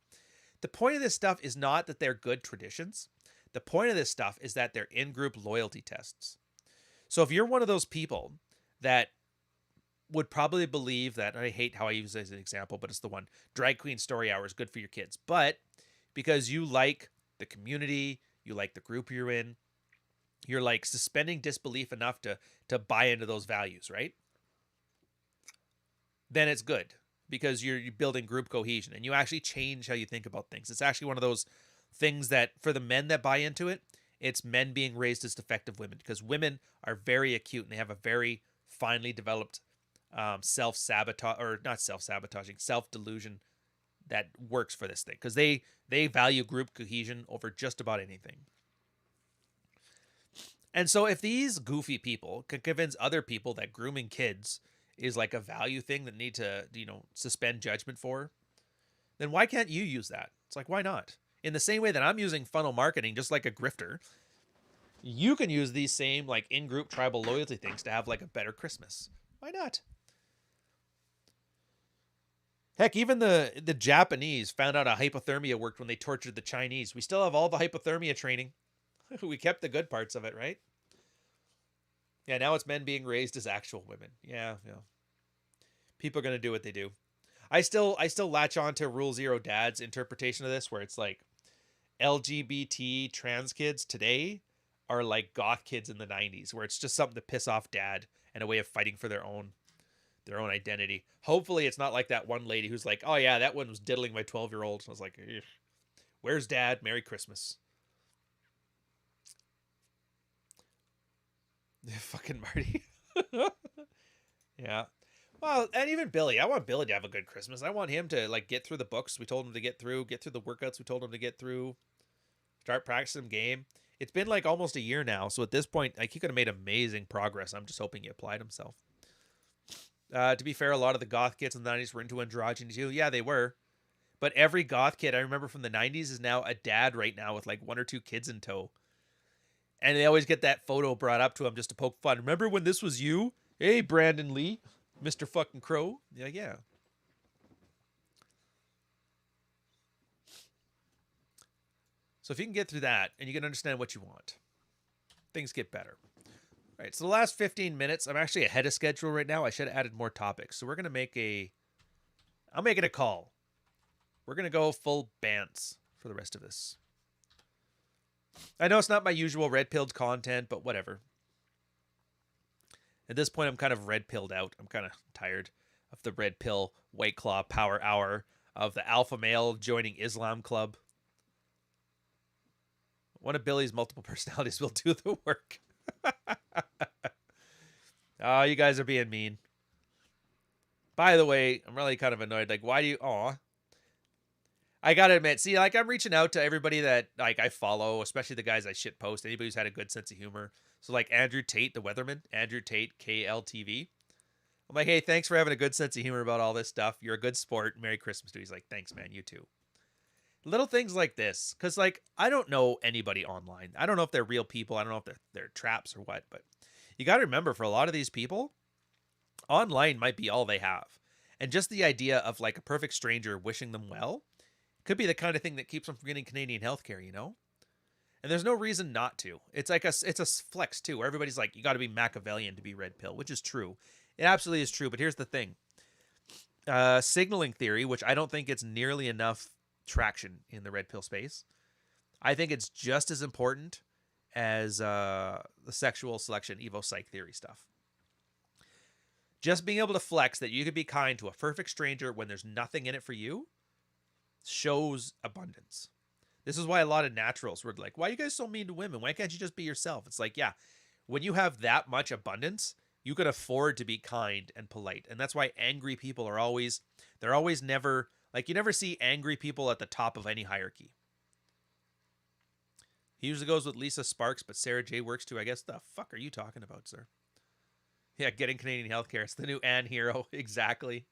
The point of this stuff is not that they're good traditions. The point of this stuff is that they're in-group loyalty tests. So if you're one of those people that would probably believe that, and I hate how I use it as an example, but it's the one, drag queen story hour is good for your kids. But because you like the community, you like the group you're in, you're like suspending disbelief enough to buy into those values, right? Then it's good because you're building group cohesion and you actually change how you think about things. It's actually one of those things that for the men that buy into it, it's men being raised as defective women because women are very acute and they have a very finely developed self-sabotage, or not self-sabotaging, self-delusion that works for this thing because they value group cohesion over just about anything. And so if these goofy people can convince other people that grooming kids is like a value thing that need to, you know, suspend judgment for, then why can't you use that? It's like, why not? In the same way that I'm using funnel marketing, just like a grifter, you can use these same like in-group tribal loyalty things to have like a better Christmas. Why not? Heck, even the Japanese found out how hypothermia worked when they tortured the Chinese. We still have all the hypothermia training. We kept the good parts of it, right? Yeah, now it's men being raised as actual women. Yeah. People are going to do what they do. I still latch on to Rule Zero Dad's interpretation of this, where it's like LGBT trans kids today are like goth kids in the 90s, where it's just something to piss off dad and a way of fighting for their own identity. Hopefully it's not like that one lady who's like, oh yeah, that one was diddling my 12-year-old. I was like, where's dad? Merry Christmas. Fucking Marty. Yeah. Well, and even Billy. I want Billy to have a good Christmas. I want him to like get through the books we told him to get through the workouts we told him to get through, start practicing game. It's been like almost a year now, so at this point, like he could have made amazing progress. I'm just hoping he applied himself. To be fair, a lot of the goth kids in the 90s were into androgyny too. Yeah, they were. But every goth kid I remember from the 90s is now a dad right now with like one or two kids in tow. And they always get that photo brought up to him just to poke fun. Remember when this was you? Hey, Brandon Lee, Mr. fucking Crow. Yeah, yeah. So if you can get through that and you can understand what you want, things get better. All right, so the last 15 minutes, I'm actually ahead of schedule right now. I should have added more topics. So we're going to make I'm making a call. We're going to go full bantz for the rest of this. I know it's not my usual red-pilled content, but whatever. At this point, I'm kind of red-pilled out. I'm kind of tired of the red pill White Claw power hour, of the alpha male joining Islam club. One of Billy's multiple personalities will do the work. Oh, you guys are being mean. By the way, I'm really kind of annoyed. Like, why do you... Aw. I gotta admit, see, like, I'm reaching out to everybody that, like, I follow, especially the guys I shit post, anybody who's had a good sense of humor. So, like, Andrew Tate, the weatherman, Andrew Tate, KLTV. I'm like, hey, thanks for having a good sense of humor about all this stuff. You're a good sport. Merry Christmas to you. He's like, thanks, man. You too. Little things like this. Because, like, I don't know anybody online. I don't know if they're real people. I don't know if they're traps or what. But you got to remember, for a lot of these people, online might be all they have. And just the idea of, like, a perfect stranger wishing them well could be the kind of thing that keeps them from getting Canadian healthcare, you know? And there's no reason not to. It's like it's a flex, too, where everybody's like, you got to be Machiavellian to be red pill, which is true. It absolutely is true. But here's the thing. Signaling theory, which I don't think gets nearly enough traction in the red pill space. I think it's just as important as the sexual selection evo psych theory stuff. Just being able to flex that you could be kind to a perfect stranger when there's nothing in it for you shows abundance. This is why a lot of naturals were like, why are you guys so mean to women? Why can't you just be yourself? It's like, yeah, when you have that much abundance, you can afford to be kind and polite. And that's why angry people are always never, like, you never see angry people at the top of any hierarchy. He usually goes with Lisa Sparks, but Sarah J works too. I guess the fuck are you talking about, sir? Yeah, getting Canadian healthcare. It's the new Anne hero. Exactly.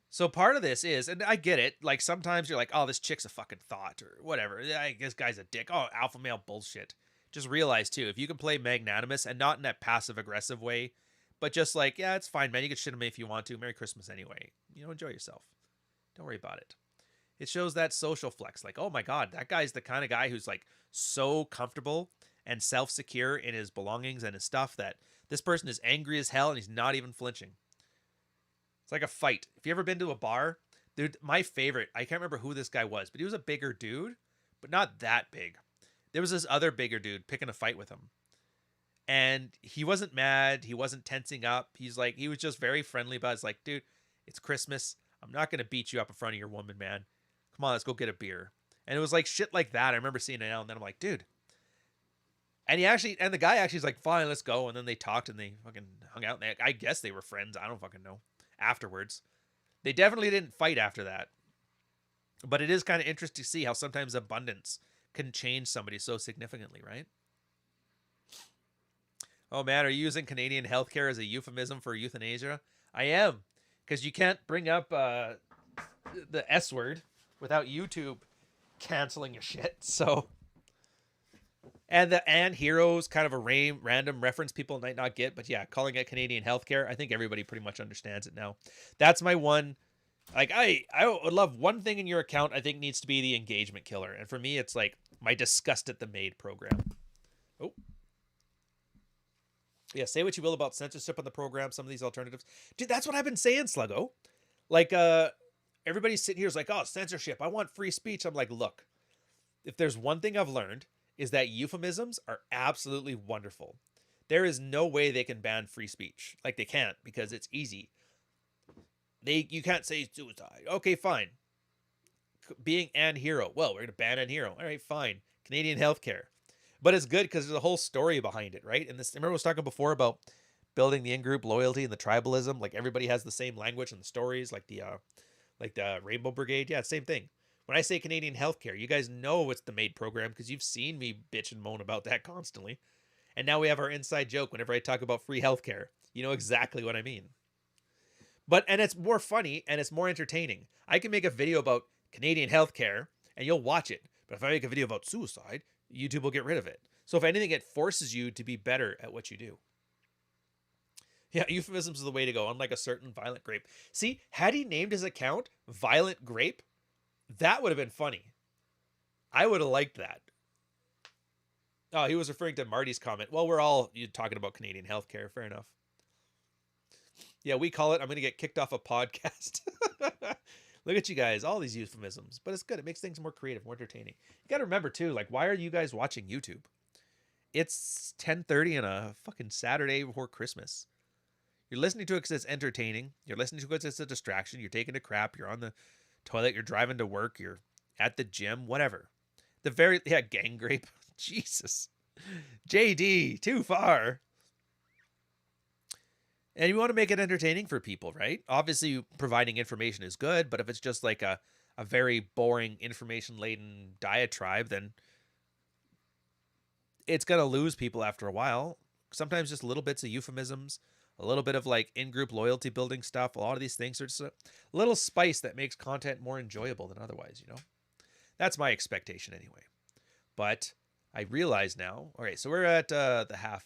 So part of this is, and I get it, like sometimes you're like, oh, this chick's a fucking thought or whatever. This guy's a dick. Oh, alpha male bullshit. Just realize too, if you can play magnanimous and not in that passive aggressive way, but just like, yeah, it's fine, man. You can shit on me if you want to. Merry Christmas anyway. You know, enjoy yourself. Don't worry about it. It shows that social flex. Like, oh my God, that guy's the kind of guy who's like so comfortable and self-secure in his belongings and his stuff that this person is angry as hell and he's not even flinching. It's like a fight. If you ever been to a bar, dude, my favorite, I can't remember who this guy was, but he was a bigger dude, but not that big. There was this other bigger dude picking a fight with him. And he wasn't mad. He wasn't tensing up. He was just very friendly about it. It's like, dude, it's Christmas. I'm not going to beat you up in front of your woman, man. Come on, let's go get a beer. And it was like shit like that. I remember seeing it now and then. I'm like, dude. And the guy actually is like, fine, let's go. And then they talked and they fucking hung out. And I guess they were friends. I don't fucking know. Afterwards. They definitely didn't fight after that. But it is kind of interesting to see how sometimes abundance can change somebody so significantly, right? Oh man, are you using Canadian healthcare as a euphemism for euthanasia? I am. Because you can't bring up the S word without YouTube canceling your shit. So, and the and heroes, kind of a random reference people might not get, but yeah, calling it Canadian healthcare, I think everybody pretty much understands it now. That's my one. Like, I would love one thing in your account. I think needs to be the engagement killer, and for me, it's like my disgust at the maid program. Oh, yeah. Say what you will about censorship on the program. Some of these alternatives, dude. That's what I've been saying, Sluggo. Like, everybody's sitting here is like, oh, censorship. I want free speech. I'm like, look, if there's one thing I've learned is that euphemisms are absolutely wonderful. There is no way they can ban free speech. Like, they can't because it's easy. You can't say suicide. Okay, fine. Being an hero. Well, we're going to ban an hero. All right, fine. Canadian healthcare. But it's good because there's a whole story behind it, right? And this, remember I was talking before about building the in-group loyalty and the tribalism. Like everybody has the same language and the stories, like the Rainbow Brigade. Yeah, same thing. When I say Canadian healthcare, you guys know it's the MAID program because you've seen me bitch and moan about that constantly. And now we have our inside joke whenever I talk about free healthcare. You know exactly what I mean. And it's more funny and it's more entertaining. I can make a video about Canadian healthcare and you'll watch it. But if I make a video about suicide, YouTube will get rid of it. So if anything, it forces you to be better at what you do. Yeah, euphemisms are the way to go, unlike a certain violent grape. See, had he named his account Violent Grape, that would have been funny. I would have liked that. Oh, he was referring to Marty's comment. Well, we're all talking about Canadian healthcare. Fair enough. Yeah, we call it, I'm going to get kicked off a podcast. Look at you guys, all these euphemisms. But it's good. It makes things more creative, more entertaining. You got to remember, too, like, why are you guys watching YouTube? It's 10:30 on a fucking Saturday before Christmas. You're listening to it because it's entertaining. You're listening to it because it's a distraction. You're taking a crap. You're on the toilet. You're driving to work. You're at the gym. Whatever. Gang grape. Jesus. JD, too far. And you want to make it entertaining for people, right? Obviously, providing information is good, but if it's just like a very boring, information-laden diatribe, then it's going to lose people after a while. Sometimes just little bits of euphemisms, a little bit of like in-group loyalty building stuff. A lot of these things are just a little spice that makes content more enjoyable than otherwise, you know? That's my expectation anyway. But I realize now, all right, so we're at the half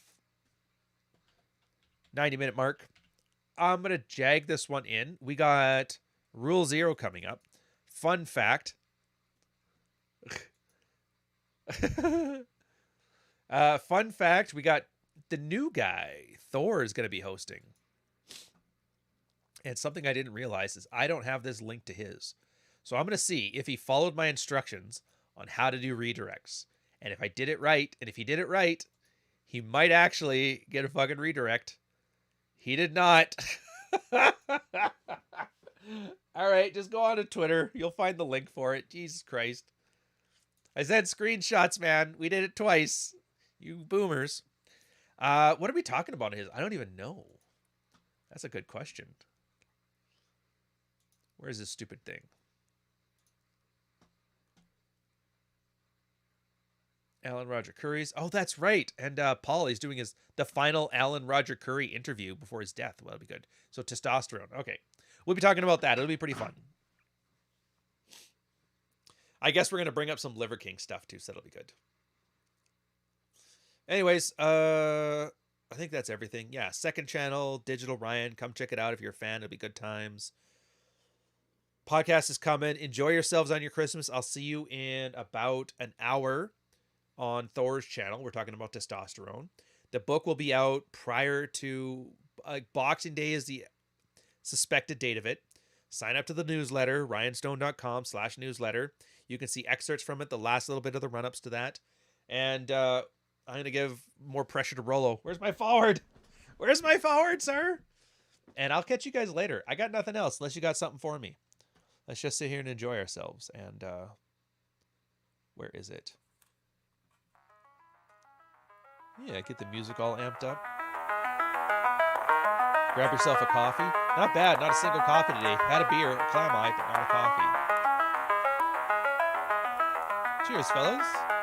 90-minute mark. I'm going to jag this one in. We got Rule 0 coming up. Fun fact. Fun fact, we got the new guy, Thor, is going to be hosting. And something I didn't realize is I don't have this link to his. So I'm going to see if he followed my instructions on how to do redirects. And if I did it right, and if he did it right, he might actually get a fucking redirect. He did not. All right, just go on to Twitter. You'll find the link for it. Jesus Christ. I said screenshots, man. We did it twice. You boomers. What are we talking about in his? I don't even know. That's a good question. Where's this stupid thing? Alan Roger Curry's. Oh, that's right. And Paul, doing the final Alan Roger Curry interview before his death. Well, that'll be good. So testosterone. Okay. We'll be talking about that. It'll be pretty fun. I guess we're going to bring up some Liver King stuff too, so that'll be good. Anyways, I think that's everything. Yeah, second channel, Digital Ryan. Come check it out if you're a fan. It'll be good times. Podcast is coming. Enjoy yourselves on your Christmas. I'll see you in about an hour on Thor's channel. We're talking about testosterone. The book will be out prior to Boxing Day is the suspected date of it. Sign up to the newsletter, ryanstone.com/newsletter. You can see excerpts from it, the last little bit of the run-ups to that. And I'm going to give more pressure to Rolo. Where's my forward? Where's my forward, sir? And I'll catch you guys later. I got nothing else unless you got something for me. Let's just sit here and enjoy ourselves. And where is it? Yeah, get the music all amped up. Grab yourself a coffee. Not bad, not a single coffee today. Had a beer, a clam eye, but not a coffee. Cheers, fellas.